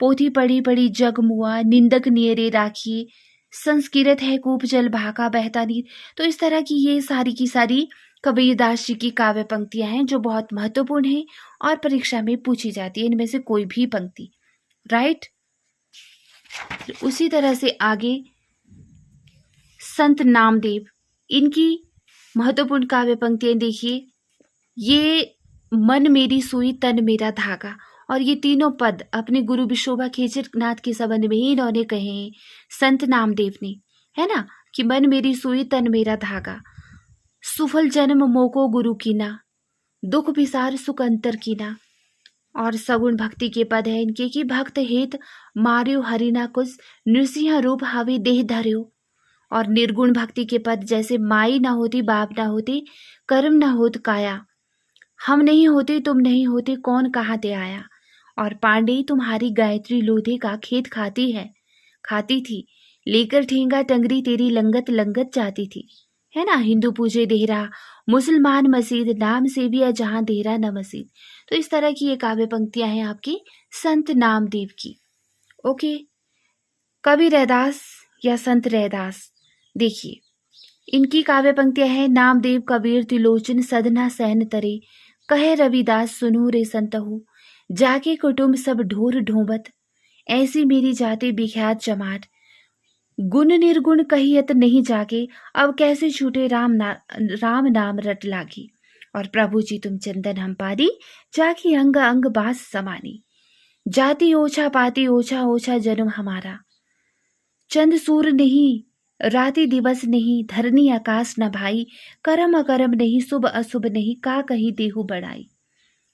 पोथी पड़ी पड़ी जग मुआ, निंदक नियरे राखिए, संस्कृत है कूप जल भाका बहता नीर। तो इस तरह की ये सारी की सारी कबीरदास जी की काव्य पंक्तियां हैं जो बहुत महत्वपूर्ण हैं और परीक्षा में पूछी जाती है, इनमें से कोई भी पंक्ति, राइट। उसी तरह से आगे संत नामदेव, इनकी महत्वपूर्ण काव्य पंक्तियां देखिए, ये मन मेरी सुई तन मेरा धागा, और ये तीनों पद अपने गुरु विशोभा खेचरनाथ के संबंध में ही इन्होंने कहे हैं संत नामदेव ने, है ना, कि मन मेरी सुई तन मेरा धागा, सुफल जन्म मोको गुरु कीना, दुख विसार सुख अंतर कीना। और सगुण भक्ति के पद है इनके कि भक्त हित मार्यो हरिना कुछ, नृसिंह रूप हवे देह धर्यो। और निर्गुण भक्ति के पद जैसे माई ना होती बाप ना होती, कर्म ना होत काया, हम नहीं होते तुम नहीं होते कौन कहाँ ते आया। और पांडे तुम्हारी गायत्री लोधे का खेत खाती थी, लेकर ठेंगा टंगरी तेरी लंगत लंगत जाती थी। है ना, हिंदू पूजे देहरा, मुसलमान मस्जिद, नाम से भी है जहां देहरा न मस्जिद। तो इस तरह की ये काव्य पंक्तियां हैं आपकी संत नामदेव की। ओके, कवि रैदास या संत रैदास, देखिए इनकी काव्य पंक्तियां हैं। नामदेव कबीर त्रिलोचन सदना सैन तरे, कहे रविदास सुनो रे संतहु, जाके कुटुंब सब ढोर ढोबत, ऐसी मेरी जाति विख्यात जमात, गुण निर्गुण कहियत नहीं जाके, अब कैसे छूटे राम नाम रट लागी, और प्रभु जी तुम चंदन हम पारी, जाकी अंग अंग बास समानी, जाति ओछा पाती ओछा ओछा जन्म हमारा, चंद सूर नहीं राति दिवस नहीं, धरनी आकाश न भाई, करम अकरम नहीं शुभ अशुभ नहीं, का कही देहु बढ़ाई।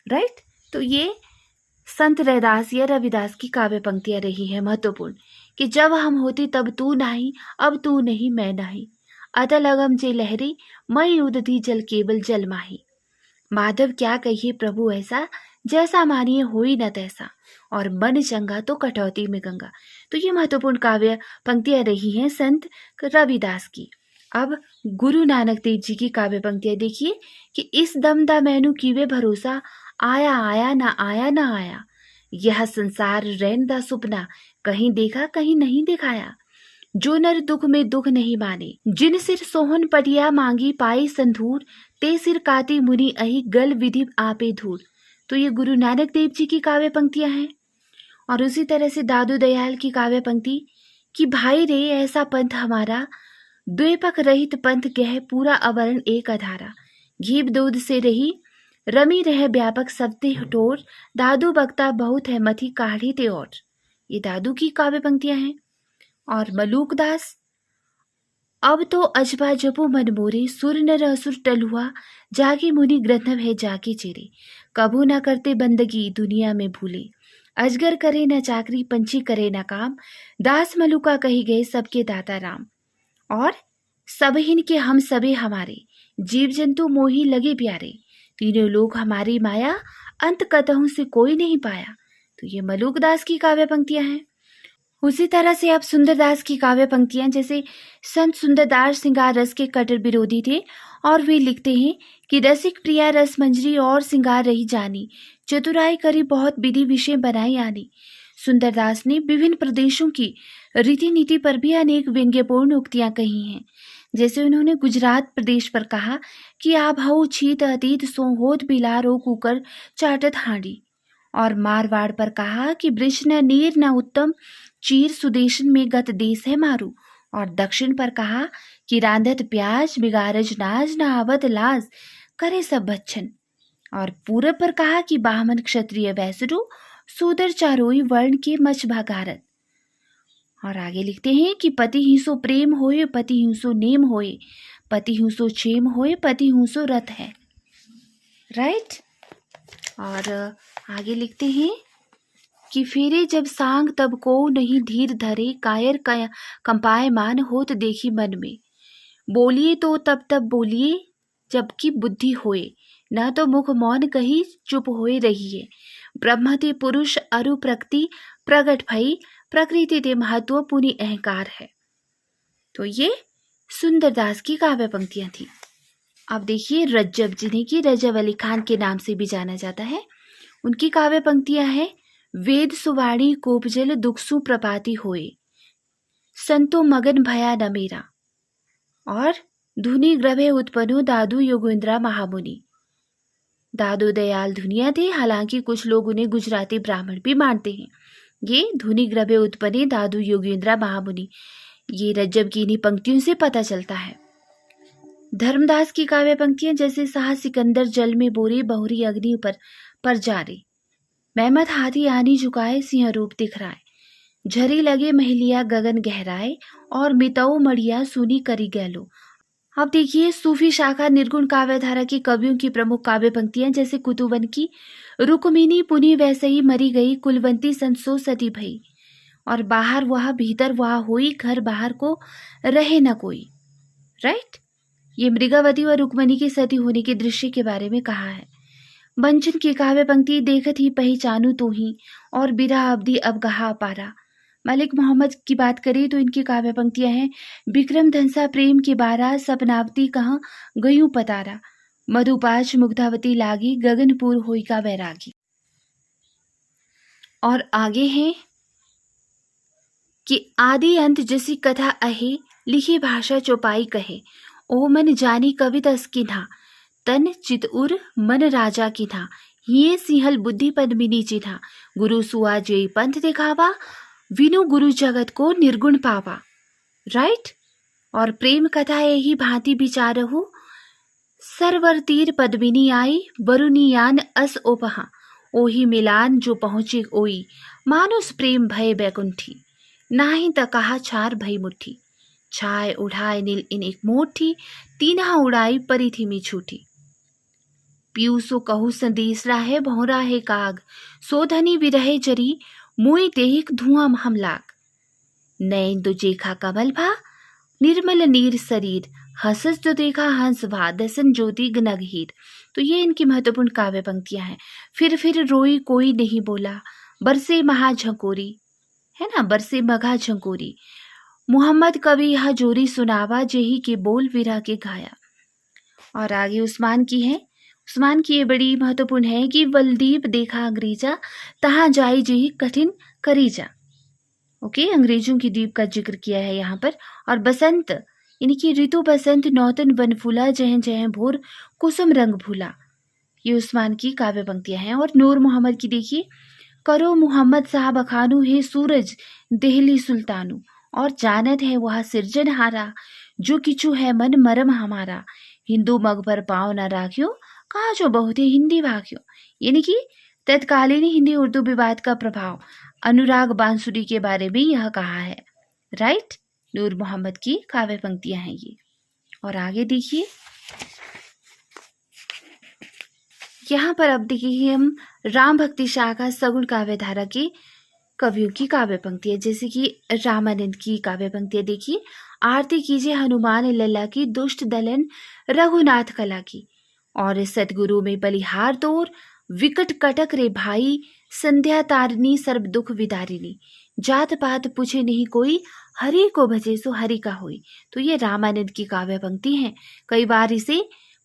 राइट, तो ये संत रैदास या रविदास की काव्य पंक्तियां रही है महत्वपूर्ण, कि जब हम होती तब तू नाही, अब तू नहीं मैं नाही, अतल अगम जे लहरी, मई उदधी जल केवल जल माही, माधव क्या कहिए प्रभु ऐसा, जैसा मानिए होई न तैसा, और मन चंगा तो कटौती में गंगा। तो ये महत्वपूर्ण काव्य पंक्तियां रही हैं संत रविदास की। अब गुरु नानक देव जी की काव्य पंक्तियां देखिए, कि इस दम दा मैनू कीवे भरोसा, आया आया ना आया ना आया, यह संसार रैन दा सुपना, कहीं देखा कहीं नहीं दिखाया, जो नर दुख में दुख नहीं माने, जिन सिर सोहन पटिया मांगी पाई संधूर, ते सिर काती मुनि अहि गल विधि आपे धूर। तो ये गुरु नानक देव जी की काव्य पंक्तियां हैं। और उसी तरह से दादू दयाल की काव्य पंक्ति, कि भाई रे ऐसा पंथ हमारा, द्वेपक रहित पंथ गह पूरा अवरण एक अधारा, घीब दूध से रही रमी रह व्यापक सबते टोर, दादू बक्ता बहुत है मथी काढ़ी ते और। ये दादू की काव्य पंक्तियां हैं। और मलूकदास, अब तो अजबा जपो मन मोरे, सुर नर असुर टलुआ, जागे मुनि ग्रंथव है जाके चेरे, कबू न करते बंदगी दुनिया में भूले, अजगर करे न चाकरी पंछी करे न काम, दास मलुका कही गए सबके दाता राम, और सब हिन के हम सबे हमारे, जीव जंतु मोही लगे प्यारे, तीनों लोग हमारी माया, अंत कतहु से कोई नहीं पाया। तो ये मलूकदास की काव्य पंक्तियां हैं। उसी तरह से आप सुंदरदास की काव्य पंक्तियां, जैसे संत सुंदरदास श्रृंगार रस के कट्टर विरोधी थे, और वे लिखते हैं कि रसिक प्रिया रस मंजरी और श्रृंगार रही जानी, चतुराई करी बहुत विधि विषय बनाई आनी। सुंदरदास ने विभिन्न प्रदेशों की रीति नीति पर भी अनेक व्यंग्यपूर्ण उक्तियां कही हैं। जैसे उन्होंने गुजरात प्रदेश पर कहा कि आप हऊ छीत अतीत सो होत बिलारो कुकर चाटत हांडी, और मारवाड़ पर कहा कि वृष न नीर न उत्तम, चीर सुदेशन में गत देश है मारू, और दक्षिण पर कहा कि रांधत प्याज बिगारज नाज न आवत लाज, करे सब भच्छन, और पूरब पर कहा कि बामन क्षत्रिय वैसरु, सूदर चारोई वर्ण के मच भागारत। और आगे लिखते हैं कि पति हिंसो प्रेम होए, पति हिंसो नेम होए, पति हिंसो क्षेम होए, पति हिंसो रथ है। राइट, और आगे लिखते हैं कि फेरे जब सांग तब को नहीं धीर धरे, कायर कंपाए मान होत देखी मन में, बोलिए तो तब तब बोलिए जबकि बुद्धि होए, न तो मुख मौन कही चुप होए रहिए, ब्रह्म ते पुरुष अरु प्रकृति प्रगट भई, प्रकृति ते महत्व पुनि अहंकार है। तो ये सुंदरदास की काव्य पंक्तियां थी। अब देखिए रज्जब, जिन्हें कि रजब अली खान के नाम से भी जाना जाता है, उनकी काव्य पंक्तियां हैं, वेद सुवाणी कोपजल दुखसु प्रपाति होए, संतो मगन भया न मेरा, और धुनि ग्रभे उत्पन्नो दादू योगेंद्रा महामुनि। दादू दयाल धुनिया थे, हालांकि कुछ लोग उन्हें गुजराती ब्राह्मण भी मानते हैं। ये धुनि ग्रभे उत्पन्ने दादू योगेंद्रा महामुनि, ये रज्जब की इन्हीं पंक्तियों से पता चलता है। धर्मदास की काव्य पंक्तियां, जैसे शाह सिकंदर जल में बोरे, बहुरी अग्नि पर जा रे, मेहमद हाथी आनी झुकाए, सिंह रूप दिखराए, झरी लगे महलिया गगन गहराए, और मितऊ मड़िया सुनी करी गैलो। अब देखिए सूफी शाखा निर्गुण काव्य धारा की कवियों की प्रमुख काव्य पंक्तियां, जैसे कुतुबन की, रुक्मिनी पुनि वैसे ही मरी गई, कुलवंती संसो सती भई, और बाहर वह भीतर वह हुई, घर बाहर को रहे न कोई। राइट, ये मृगावती और रुक्मिणी के सती होने के दृश्य के बारे में कहा है। बंचन की काव्य पंक्ति देखत ही पहचानू तो ही और बिरहा अवधि अब कहा पारा। मलिक मोहम्मद की बात करें तो इनकी काव्य पंक्तियां हैं, विक्रम धनसा प्रेम के बारा, सपनावती कहाँ गयूं पतारा, मधुपाश मुग्धावती लागी, गगनपुर होई का बैरागी। और आगे हैं कि आदि अंत जैसी कथा अहे, लिखी भाषा चौपाई कहे, ओ मन जानी कविता की था, तन चितउर मन राजा की था, ये सिंहल बुद्धि पद्मिनी जी था, गुरु सुआ जे पंथ दिखावा, विनु गुरु जगत को निर्गुण पावा। राइट। और प्रेम कथा यही भांति विचारहु, सरवर तीर पद्मिनी आई, वरुणियान अस ओपहा, ओही मिलान जो पहुँचे ओई, मानुस प्रेम भय बैकुंठी, नाही त कहा चार भई मुट्ठी, छाय उड़ाए नील इन एक मोठी, तीनहा उड़ाई परी थी मी छूटी। पीयूसो कहू संदेश राहे भौरा है काग, सोधनी विरहे जरी, मुई देख धुआं हम लाग, नैन तो जेखा कमल भा, निर्मल नीर शरीर, हसस जो देखा हंस भा, दसन ज्योति गनगहीर। तो ये इनकी महत्वपूर्ण काव्य पंक्तियां हैं। फिर रोई कोई नहीं बोला, बरसे महा झकोरी, है ना, बरसे मघा झकोरी, मोहम्मद कवि यह जोरी सुनावा, जेही के बोल विरह के गाया। और आगे उस्मान की है, उस्मान की ये बड़ी महत्वपूर्ण है कि बलदीप देखा अंग्रेजा, तहाँ जाई जेही कठिन करीजा। ओके, अंग्रेजों की द्वीप का जिक्र किया है यहाँ पर। और बसंत यानी कि ऋतु बसंत, नौतन बन फूला, जह जह भोर कुसुम रंग भूला। ये उस्मान की काव्य पंक्तियां हैं। और नूर मोहम्मद की देखिए, करो मोहम्मद साहब अखानू है सूरज देहली सुल्तानू, और जानत है वह सिरजनहारा, जो किचु है मन मरम हमारा, हिंदू मग पर पाँव न राख्यो, कहा जो बहुत हिंदी भाग्यो। यानी कि तत्कालीन हिंदी उर्दू विवाद का प्रभाव अनुराग बांसुरी के बारे में यह कहा है। राइट। नूर मोहम्मद की काव्य पंक्तियां हैं ये। और आगे देखिए, यहाँ पर अब देखिए हम राम भक्ति शाखा सगुण काव्य धारा के कवियों की काव्य पंक्तियां, जैसे कि रामानंद की काव्य पंक्तियां देखिए, आरती कीजिए हनुमान लल्ला की, दुष्ट दलन रघुनाथ कला की, और सतगुरु में बलिहार तोर, विकट कटक रे भाई, संध्या तारिणी सर्व दुख विदारिणी, जात पात पूछे नहीं कोई, हरि को भजे सो हरि का होई। तो ये रामानंद की काव्य पंक्ति है। कई बार इसे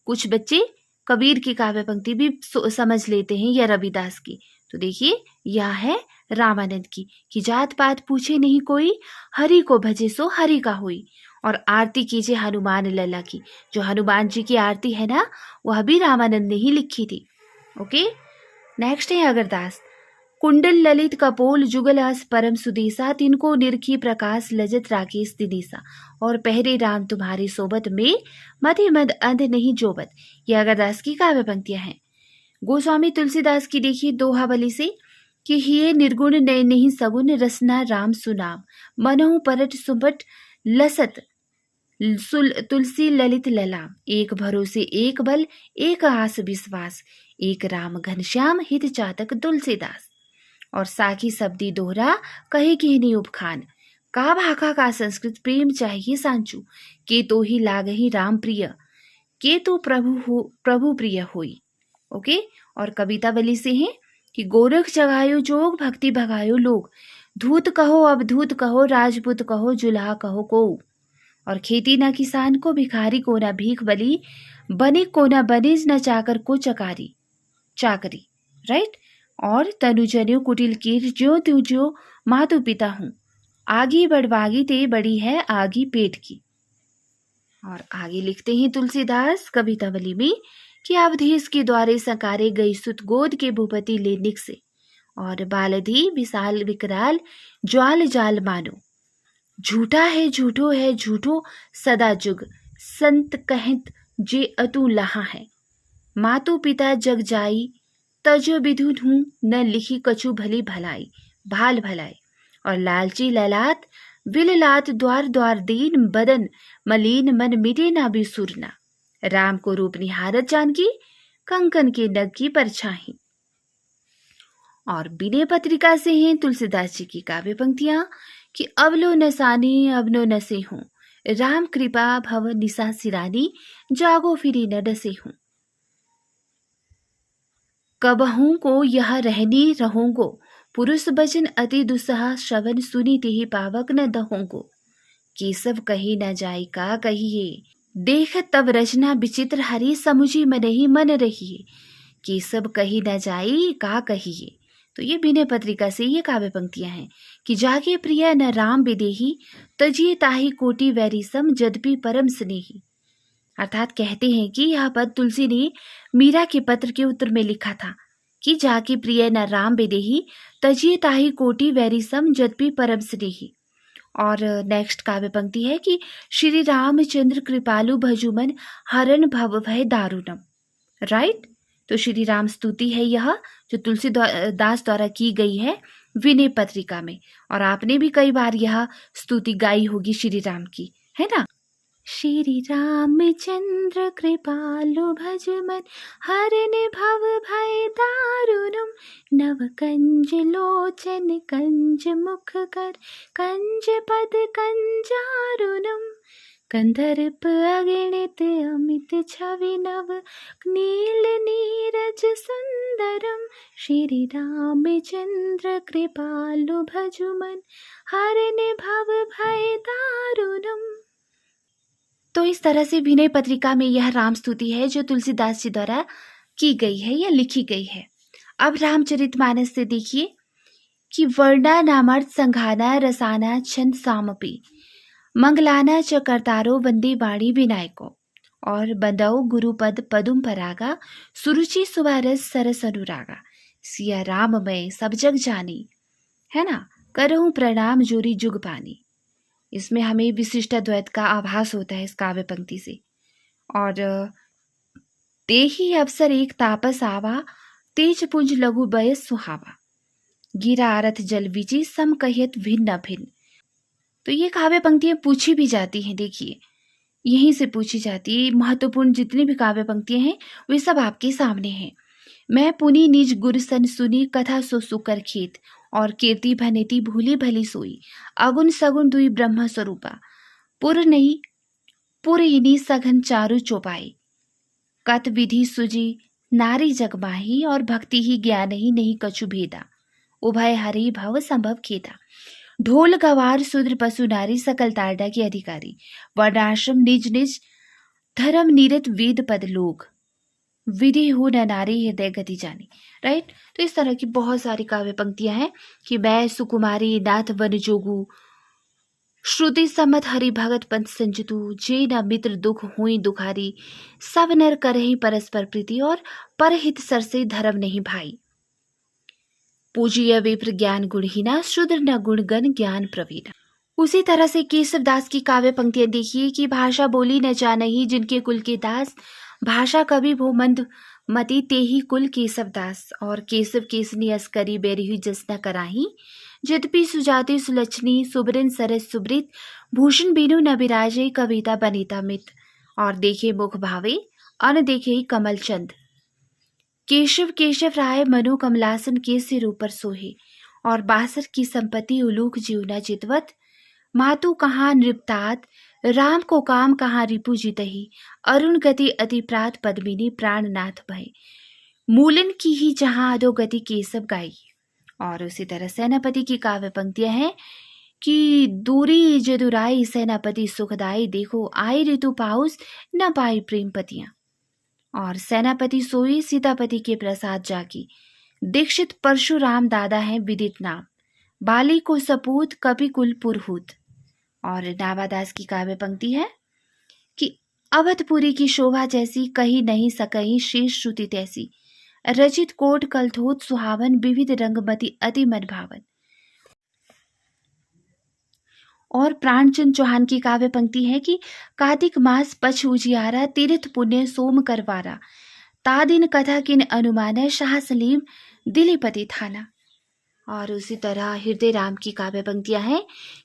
कुछ बच्चे कबीर की काव्य पंक्ति भी समझ लेते हैं या रविदास की। तो देखिए यह है रामानंद की कि जात पात पूछे नहीं कोई, हरि को भजे सो हरि का होई। और आरती कीजिए हनुमान लला की, जो हनुमान जी की आरती है ना, वह भी रामानंद ने ही लिखी थी। ओके, नेक्स्ट है अगरदास, कुंडल ललित कपोल जुगलास परम सुदेसा, तिनको निरखी प्रकाश लजत राकेश दिनेसा, और पहरे राम तुम्हारी सोबत में, मति मद अंध नहीं जोबत। यह अगरदास की काव्य पंक्तियां हैं। गोस्वामी तुलसीदास की देखिए दोहावली से कि हिये निर्गुण नय नहीं सगुन, रसना राम सुनाम, मनहु परट सुबट लसत, तुलसी ललित ललाम, एक भरोसे एक बल, एक आस विश्वास, एक राम घनश्याम हित चातक तुलसीदास। और साखी शब्दी दोहरा कहे कि नहीं उपखान, का भाका का संस्कृत प्रेम चाहिए सांचू, के तो ही लागही राम प्रिय, के तो प्रभु प्रिय होई। ओके, और कविता बलि से है कि गोरख जगायो जोग, भक्ति भगायो लोग, धूत कहो अब धूत कहो, राजपूत कहो जुल्हा कहो को, और खेती ना किसान को, भिखारी को ना भीख बली, बनिक को ना बनिज, न चाकर को चाकरी। राइट। और तनुजन्यो कुटिल कीर, ज्यो त्यों ज्यो मातु पिता हूँ, आगी बढ़वागी ते बड़ी है आगी पेट की। और आगे लिखते हैं तुलसीदास कवितावली में कि अवधेश के द्वारे सकारे गई सुत, गोद के भूपति ले निक से, और बालधी विशाल विकराल, ज्वाल जाल मानो, झूठा है झूठो है झूठो सदा जुग, संत कहत जे अतु लहा है, मातु पिता जग जाई, तजो विधु हूँ न लिखी कछु भली भलाई, भाल भलाई। और लालची ललाट विललाट, द्वार द्वार दीन बदन मलिन, मन मिटे ना बिसुरना, राम को रूप निहारत जानकी, कंकन के नग की परछाई। और विनय पत्रिका से हैं तुलसीदास जी की काव्य पंक्तियां कि अवलो नसानी अवनो नसे हूँ, राम कृपा भव निशा सिरानी, जागो फिरी न डसे हूँ। कबहू को यह रहनी रहूंगो, पुरुष भजन अति दुस्सह, श्रवण सुनी तेहि पावक न दहोंगो। केशव कही न जाय का कहिए, देख तब रचना विचित्र हरि, समुझी मनहि मन रहिए। केशव कही न जाई का कहिए। तो ये विनय पत्रिका से ये काव्य पंक्तियां हैं कि जागे प्रिय न राम विदेही, तजिए ताहि कोटि वैरी सम, जदपि परम स्नेही। अर्थात कहते हैं कि यह पद तुलसी ने मीरा के पत्र के उत्तर में लिखा था कि जाके प्रिय न राम विदेही, तजिए ताहि कोटि वैरी सम, जदपि परम स्नेही। और नेक्स्ट काव्य पंक्ति है कि श्री रामचंद्र कृपालु भजुमन, हरण भव भय दारुणम। राइट, तो श्री राम स्तुति है यह जो तुलसीदास द्वारा की गई है विनय पत्रिका में। और आपने भी कई बार यह स्तुति गाई होगी श्री राम की, है ना। श्री रामचंद्र कृपालु भजमन, हरण भव भय दारुणम, नव कंज लोचन कंज मुख कर, कंज पद कंजारुणम, कंदर्प अगणित अमित छवि नव, नील नीरज सुंदरम, श्री रामचंद्र कृपालु भजुमन, हरण भव भय दारुणम। तो इस तरह से विनय पत्रिका में यह राम स्तुति है जो तुलसीदास जी द्वारा की गई है या लिखी गई है। अब रामचरितमानस से देखिए कि वर्णा नामर्थ संघाना रसाना छंद सामपि, मंगलाना च कर्तारो वंदे वाणी विनायको, और बंदौ गुरुपद पदुम परागा, सुरुचि सुवारस सरस अनुरागा, सिया राम मैं सब जग जानी, है ना, करहूं प्रणाम जोरी जुग पानी। इसमें हमें विशिष्ट द्वैत का आभास होता है इस काव्य पंक्ति से। और तेहि अवसर एक तापस आवा, तेज पुंज लघु बयस सुहावा, गिरा आरथ जल विजी, सम कहियत भिन्न भिन्न। तो ये काव्य पंक्तियां पूछी भी जाती हैं, देखिए यहीं से पूछी जाती है। महत्वपूर्ण जितनी भी काव्य पंक्तियां हैं वे सब आपके सामने हैं। मैं पुनि निज गुर सन सुनी, कथा सो सुकर खेत, और कीर्ति भनेति भूली भली सोई, अगुण सगुण दुई ब्रह्म स्वरूपा, पुर नहीं पुरहिनी सघन चारु चौपाई, कत विधि सुजी नारी जगमाही, और भक्ति ही ज्ञान ही नहीं कछु भेदा, उभय हरि भव संभव खेदा। ढोल गवार शूद्र पशु नारी, सकल तारडा के अधिकारी, वर्णाश्रम निज निज धर्म निरत वेद पद लोग, विधि हो न नारी हृदय गति जानी। राइट, तो इस तरह की बहुत सारी काव्य पंक्तियां हैं कि मैं सुकुमारी नाथ वन जोगू, श्रुति सम्मत हरि भगत पंथ संजतु, जे न मित्र दुख हुई दुखारी, सब नर करहि परस्पर प्रीति, और परहित सरसे धर्म नहीं भाई, पूजिय विप्र ज्ञान गुणहीना, शूद्र न गुणगण ज्ञान प्रवीण। उसी तरह से केशवदास की काव्य पंक्तियां देखिए कि भाषा बोली न जानही, जिनके कुल के दास, भाषा कवि भो मंद मति, तेहि कुल केशवदास, और केशव केसनी अस्करी बेरिहु जस न कराही, यद्यपि सुजाति सुलक्षणी, सुबरन सरस सुब्रित, भूषण बिनु न विराजे, कविता बनीता मित, और देखे मुख भावे अन देखे कमल चंद, केशव केशव राय मनो कमलासन के सिर ऊपर सोहे, और बासर की संपत्ति उलूक जीवना चितवत, मातु कहाँ नृपतात, राम को काम कहाँ रिपु जितही, अरुण गति अति प्रात पद्मिनी, प्राणनाथ भय, मूलन की ही जहाँ अधोगति केशव गाई। और उसी तरह सेनापति की काव्य पंक्तियां हैं कि दूरी जदुराई सेनापति सुखदाई, देखो आई ऋतु पाउस न पाई प्रेम पतियां, और सेनापति सोई सीतापति के प्रसाद जाकी, दीक्षित परशुराम दादा हैं विदित नाम, बाली को सपूत कपि कुल पुरहूत। और नावादास की काव्य पंक्ति है कि अवधपुरी की शोभा जैसी, कही नहीं सकही शेष श्रुति तैसी, रचित कोट कलथोत सुहावन, विविध रंगमती अति मन भावन। और प्राणचंद चौहान की काव्य पंक्ति है कि कार्तिक मास पछ उजियारा, तीर्थ पुण्य सोम करवारा, ता दिन कथा किन अनुमान, शाह सलीम दिलीपति थाना। और उसी तरह हृदय राम की काव्य पंक्तियां हैं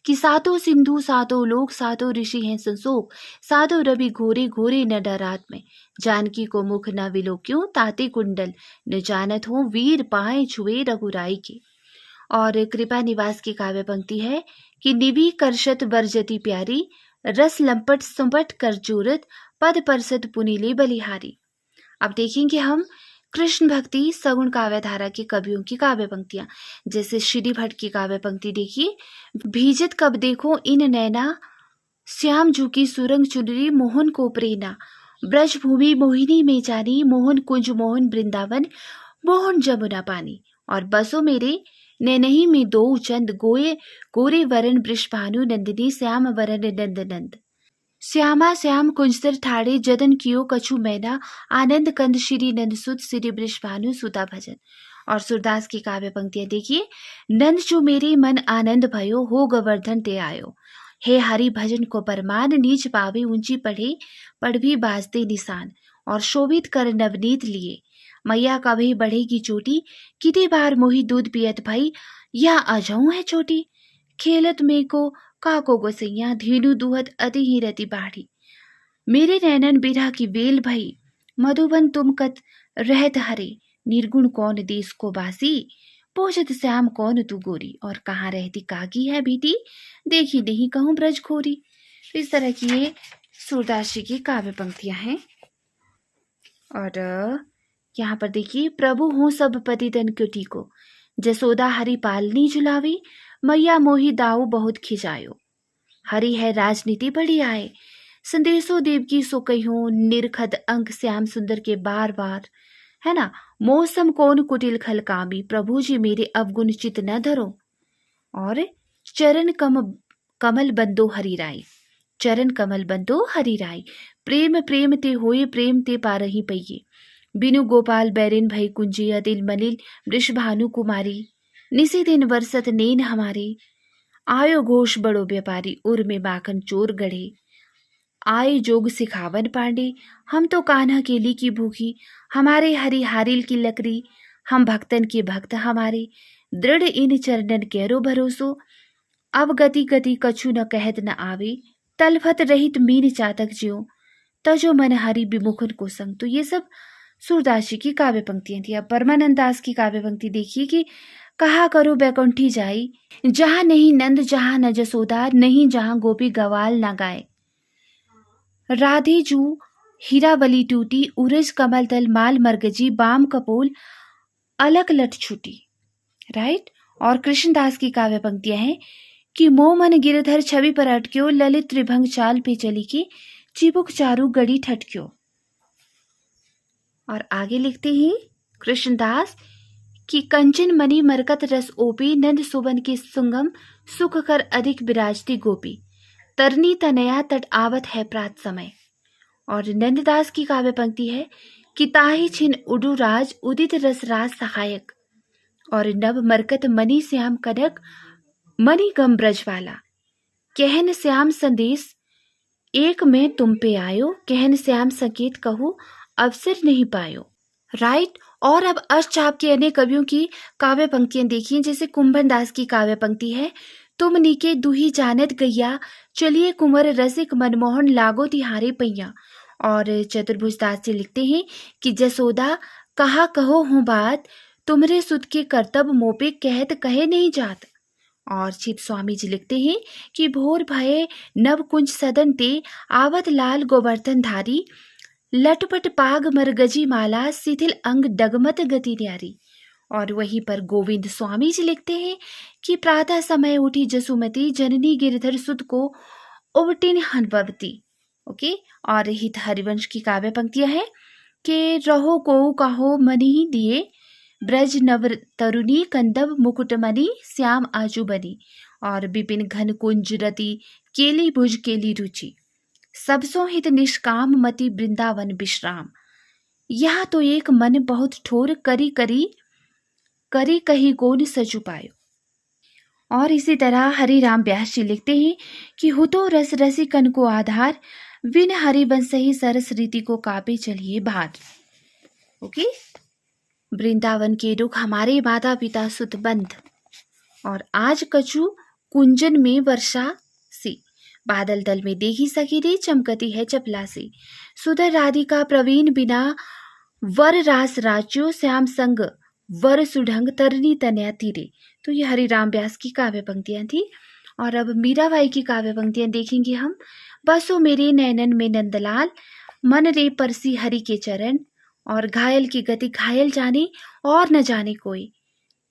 कि सातों सिंधु सातों लोक, सातों ऋषि हैं संसोक, सातों रवि घोरे घोरे न डरात में, जानकी को मुख न विलो क्यों, ताते कुंडल न जानत हो, वीर पाए छुए रघुराई के। और कृपा निवास की काव्य पंक्ति है कि निवी करशत वर्जती प्यारी, रस लंपट सुपट कर जोरत, पद परसत पुनीले बलिहारी। अब देखेंगे हम कृष्ण भक्ति सगुण काव्य धारा के कवियों की काव्य पंक्तियां, जैसे श्री भट्ट की काव्य पंक्ति देखिए, भीजत कब देखो इन नैना, श्याम जू की सुरंग चुनरी मोहन को प्रेरणा, ब्रज भूमि मोहिनी में जानी, मोहन कुंज मोहन वृंदावन, मोहन जमुना पानी। और बसो मेरे नैनही में दो चंद, गोये गोरे वरण वृषभानु नंदिनी, श्याम वरण नंद नंद। श्यामा श्याम कुंजर ठाड़े, जदन कियो कछु मैना, आनंद कंद श्री नंद सुत, श्री वृषभानु सुता भजन। और सूरदास की काव्य पंक्तियां देखिए, नंद जो मेरे मन आनंद भयो, हो गोवर्धन ते आयो, हे हरि भजन को परमान, नीच पावे ऊंची पढ़े, पढ़वी बाजते निशान। और शोभित कर नवनीत लिए, मैया कभी बढ़ेगी चोटी, कितनी बार मोही दूध पियत भई, यह अजऊ है छोटी, खेलत में को काको गोसैया, धीनु दुहत अति ही रति बाढ़ी, मेरे नैनन बिरहा की वेल भई, मधुबन तुम कत रहत हरे, निर्गुण कौन देश को बासी, पोषत श्याम कौन तू गोरी। और कहाँ रहती कागी है बेटी, देखी नहीं कहूँ ब्रज खोरी। तो इस तरह की ये सूरदास जी की काव्य पंक्तियां हैं। और यहाँ पर देखिए, प्रभु हूँ सब पतितन क्योटी को, जसोदा हरि पालनी झुलावी, मैया मोही दाऊ बहुत खिजायो, हरि है राजनीति बड़ी आए, संदेशो देव की सो कहो, निरखद अंक श्याम सुंदर के बार बार, है ना, मौसम कौन कुटिल खल कामी, प्रभु जी मेरे अवगुण चित न धरो। और चरण कमल बंदो हरि राय, चरण कमल बंदो हरि राय, प्रेम प्रेम ते होए, प्रेम ते पारही पइये, बिनु गोपाल बैरिन भई कुंजिया, दिल मलिल वृषभानु कुमारी, निसी दिन वर्षत नेन हमारे, आयो घोष बड़ो व्यापारी, उर में बाकन चोर गढ़े, आए जोग सिखावन पांडे, हम तो कान्हा केली की भूखी, हमारे हरि हारिल की लकड़ी, हम भक्तन के भक्त हमारे, दृढ़ इन चरणन केरो भरोसो, अब गति गति कछु न कहत न आवे, तलफत रहित मीन चातक ज्यो, तजो मन हरि विमुखन को संग। तो ये सब सूरदास जी की काव्य पंक्तियां थी। अब परमानंद दास की काव्य पंक्ति देखिए कि कहा करो बैकुंठी जाई, जहां नहीं नंद जहां न जसोदा, नहीं जहां गोपी गवाल न गाए, राधे जू हीरावली टूटी, उरज कमल दल माल मरगजी, बाम कपोल अलग लट छूटी। राइट। और कृष्णदास की काव्य पंक्तियां हैं कि मोह मन गिरधर छवि पर अटक्यो, ललित त्रिभंग चाल पे चली की, चिबुक चारू गड़ी ठटक्यो। और आगे लिखते हैं कृष्णदास कि कंचन मणि मरकत रस ओपी, नंद सुवन के सुंगम सुख कर अधिक विराजती गोपी, तरनी तनया तट आवत है प्रात समय। और नंददास की काव्य पंक्ति है कि ताहि छिन उडु राज, उदित रस राज सहायक, और नव मरकत मणि श्याम कनक, मणि गम ब्रज वाला, कहन श्याम संदेश एक में तुम पे आयो, कहन श्याम संकेत कहूँ अवसर नहीं पायो। राइट। और अब अष्टचाप के अन्य कवियों की काव्य पंक्तियां देखिए, जैसे कुंभन दास की काव्य पंक्ति है, तुम नीके दुही जानत गैया, चलिए कुंवर रसिक मनमोहन, लागो तिहारे पैया। और चतुर्भुज दास जी लिखते हैं कि जसोदा कहा कहो हूँ बात, तुमरे सुत के कर्तव्य मोपे, कहत कहे नहीं जात। और चित स्वामी जी लिखते हैं कि भोर भये नव कुंज सदन ते, आवत लाल गोवर्धन धारी, लटपट पाग मरगजी माला, शिथिल अंग डगमत गति न्यारी। और वहीं पर गोविंद स्वामी जी लिखते हैं कि प्रातः समय उठी जसुमती, जननी गिरधर सुत को उबटिन हनवती। ओके। और हित हरिवंश की काव्य पंक्तियां हैं कि रहो को कहो मनी दिए, ब्रज नव तरुणी कंदब मुकुटमणि, श्याम आजू बनी। और विपिन घन कुंज रति, केली भुज केली रुचि, सबसो हित निष्काम मति, वृंदावन विश्राम। यह तो एक मन बहुत ठोर, करी करी करी कही कोन सचु पायो। और इसी तरह हरिराम व्यास जी लिखते हैं कि हुतो रस रसिकन को आधार, विन हरिवंश ही सरस रीति को कापे चलिए भार। ओके। वृंदावन के रुख हमारे माता पिता सुत बंध, और आज कछु कुंजन में वर्षा सी, बादल दल में देखी सकी रे, चमकती है चपला सी, सुधर राधिका प्रवीण बिना, वर रास राच्यो, श्याम संग वर सुढंग, तरनी तनया तीरे। तो ये हरिराम व्यास की काव्य पंक्तियां थी। और अब मीराबाई की काव्य पंक्तियां देखेंगे हम। बसो मेरे नैनन में नंदलाल, मन रे परसी हरि के चरण। और घायल की गति घायल जाने और न जाने कोई,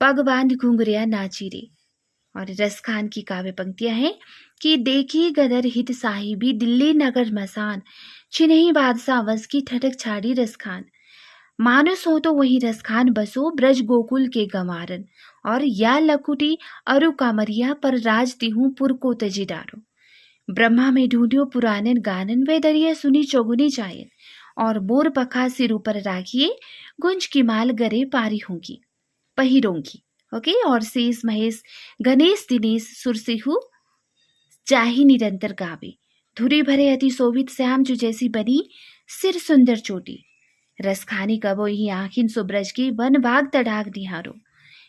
पग बांध घुंघरिया नाची रे। और रस खान की काव्य पंक्तियां हैं कि देखी गदर हित साहिबी दिल्ली नगर मसान, छिनही बादशाह वस की ठटक छाड़ी रस खान। मानस हो तो वही रस खान बसो ब्रज गोकुल के गंवारन, और या लकुटी अरु कामरिया पर राज तिहूं पुर को तजी डारो। ब्रह्मा में ढूंढियो पुरानन गानन वे दरिया सुनी चौगुनी जायन, और मोर पखा सिर ऊपर राखिए गुंज की माल गरे पारी होंगी पहिरोंगी। ओके, और शेष महेश गणेश दिनेश सुरसिहु चाही निरंतर गावे, धुरी भरे अति शोभित श्याम जो जैसी बनी सिर सुंदर चोटी। रस खानी कबो ही आखिन सुब्रज की वन बाग तड़ाग निहारो,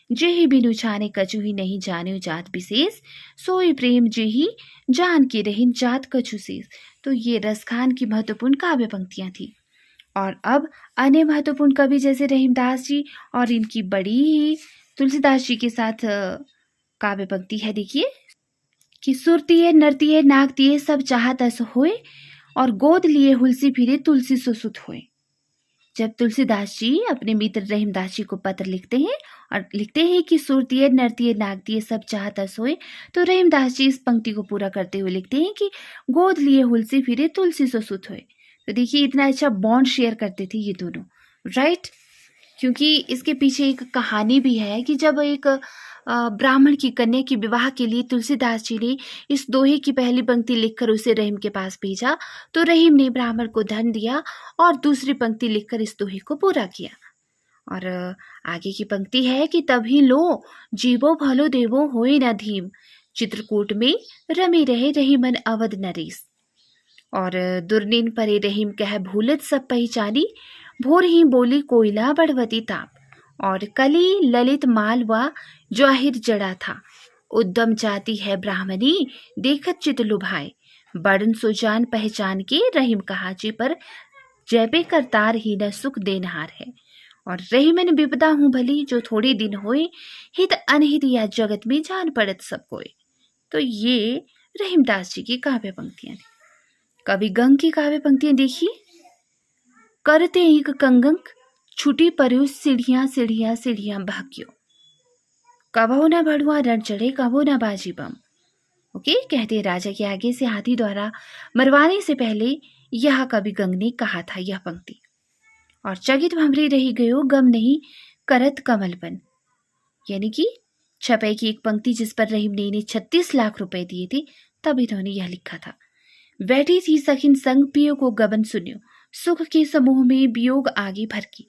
जेहि बिनु छाने कछु ही नहीं जाने जात विशेष, सोई प्रेम जेहि जान के रहिन जात कछु शेष। तो ये रस खान की महत्वपूर्ण काव्य पंक्तियां थी। और अब अन्य महत्वपूर्ण कवि जैसे रहीमदास जी और इनकी बड़ी ही तुलसीदास जी के साथ काव्य पंक्ति है, देखिए कि सुरतिये नर्तिये नागतिये सब चाहत अस होए, और गोद लिए हुलसी फिरे तुलसी सुसुत होए। जब तुलसीदास जी अपने मित्र रहीमदास जी को पत्र लिखते हैं और लिखते हैं कि सुरतिये नर्तिये नागतिये सब चाहत अस होए, तो रहीमदास जी इस पंक्ति को पूरा करते हुए लिखते हैं कि गोद लिए हुलसी फिरे तुलसी सुसुत होए। तो देखिए इतना अच्छा बॉन्ड शेयर करते थे ये दोनों, राइट। क्योंकि इसके पीछे एक कहानी भी है कि जब एक ब्राह्मण की कन्या के विवाह के लिए तुलसीदास जी ने इस दोहे की पहली पंक्ति लिखकर उसे रहीम के पास भेजा, तो रहीम ने ब्राह्मण को धन दिया और दूसरी पंक्ति लिखकर इस दोहे को पूरा किया। और आगे की पंक्ति है कि तभी लो जीवो भलो देवो होए न धीम, चित्रकूट में रमे रहे रहीमन अवध नरेश। और दुर्निन परे रहीम कह भूलत सब पहचानी, भोर ही बोली कोयला बढ़वती ताप। और कली ललित मालवा जवाहिर जड़ा था, उद्दम जाती है ब्राह्मणी देखत चित लुभाए। बड़न सुजान पहचान के रहीम कहा जी पर, जैबे करतार ही न सुख देनहार है। और रहीमन विपदा हूँ भली जो थोड़े दिन होए, हित अनहित या जगत में जान पड़त सब कोई। तो ये रहीमदास जी की काव्य पंक्तियां थी। कवि गंग की काव्य पंक्तियां देखिए, करते एक कंगंक छुटी पर्यो सीढ़ियां सीढ़ियां सीढ़ियां भाग्यो, कबो न बढ़ुआ रण चढ़े कबो न बाजी बम। ओके, कहते राजा के आगे से हाथी द्वारा मरवाने से पहले यह कवि गंग ने कहा था यह पंक्ति। और चकित भंवरी रही गयो गम नहीं करत कमलबन, यानी कि छपे की एक पंक्ति जिस पर रहीम ने इन्हें 36 लाख रुपए दिए थे, तब इन्होंने यह लिखा था। बैठी थी सखिन संग पियो को गबन सुनियो, सुख के समूह में वियोग आगे भर की।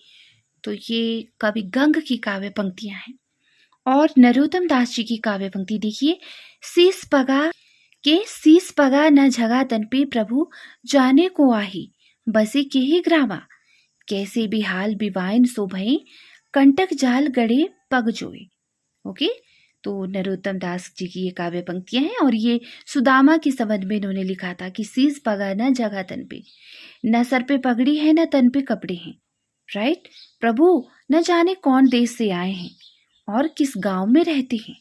तो ये कवि गंग की काव्य पंक्तियां हैं। और नरोत्तम दास जी की काव्य पंक्ति देखिए, शीस पगा न झगा तन पे प्रभु जाने को आही, बसे के ही ग्रामा, कैसे भी हाल बिवाइन शोभे कंटक जाल गड़े पग जोए। ओके, तो नरोत्तम दास जी की ये काव्य पंक्तियां हैं। और ये सुदामा के संबंध में इन्होंने लिखा था कि शीस पगा न जगा तन पे, न सर पे पगड़ी है न तन पे कपड़े हैं, राइट। प्रभु न जाने कौन देश से आए हैं और किस गांव में रहते हैं।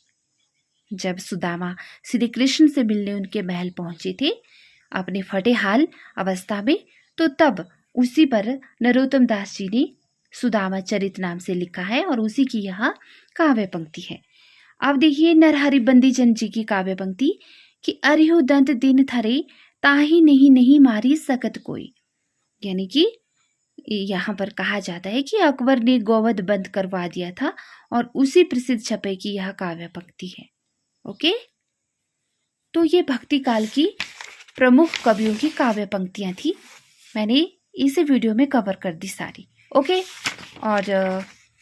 जब सुदामा श्री कृष्ण से मिलने उनके महल पहुंचे थे अपने फटे हाल अवस्था में, तो तब उसी पर नरोत्तम दास जी ने सुदामा चरित नाम से लिखा है और उसी की यह काव्य पंक्ति है। अब देखिए नरहरि बंदीजन जी की काव्य पंक्ति कि अरिहु दंत दिन थरे ताही नहीं मारी सकत कोई, यानी कि यहाँ पर कहा जाता है कि अकबर ने गोवध बंद करवा दिया था और उसी प्रसिद्ध छपे की यह काव्य पंक्ति है। ओके, तो ये भक्ति काल की प्रमुख कवियों की काव्य पंक्तियां थी। मैंने इसे वीडियो में कवर कर दी सारी। ओके, और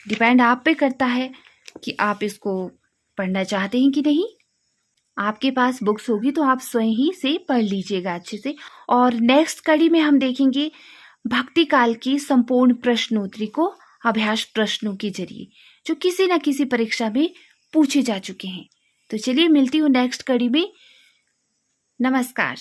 डिपेंड आप पे करता है कि आप इसको पढ़ना चाहते हैं कि नहीं। आपके पास बुक्स होगी तो आप स्वयं ही से पढ़ लीजिएगा अच्छे से। और नेक्स्ट कड़ी में हम देखेंगे भक्ति काल की संपूर्ण प्रश्नोत्तरी को अभ्यास प्रश्नों के जरिए, जो किसी न किसी परीक्षा में पूछे जा चुके हैं। तो चलिए मिलती हूँ नेक्स्ट कड़ी में। नमस्कार।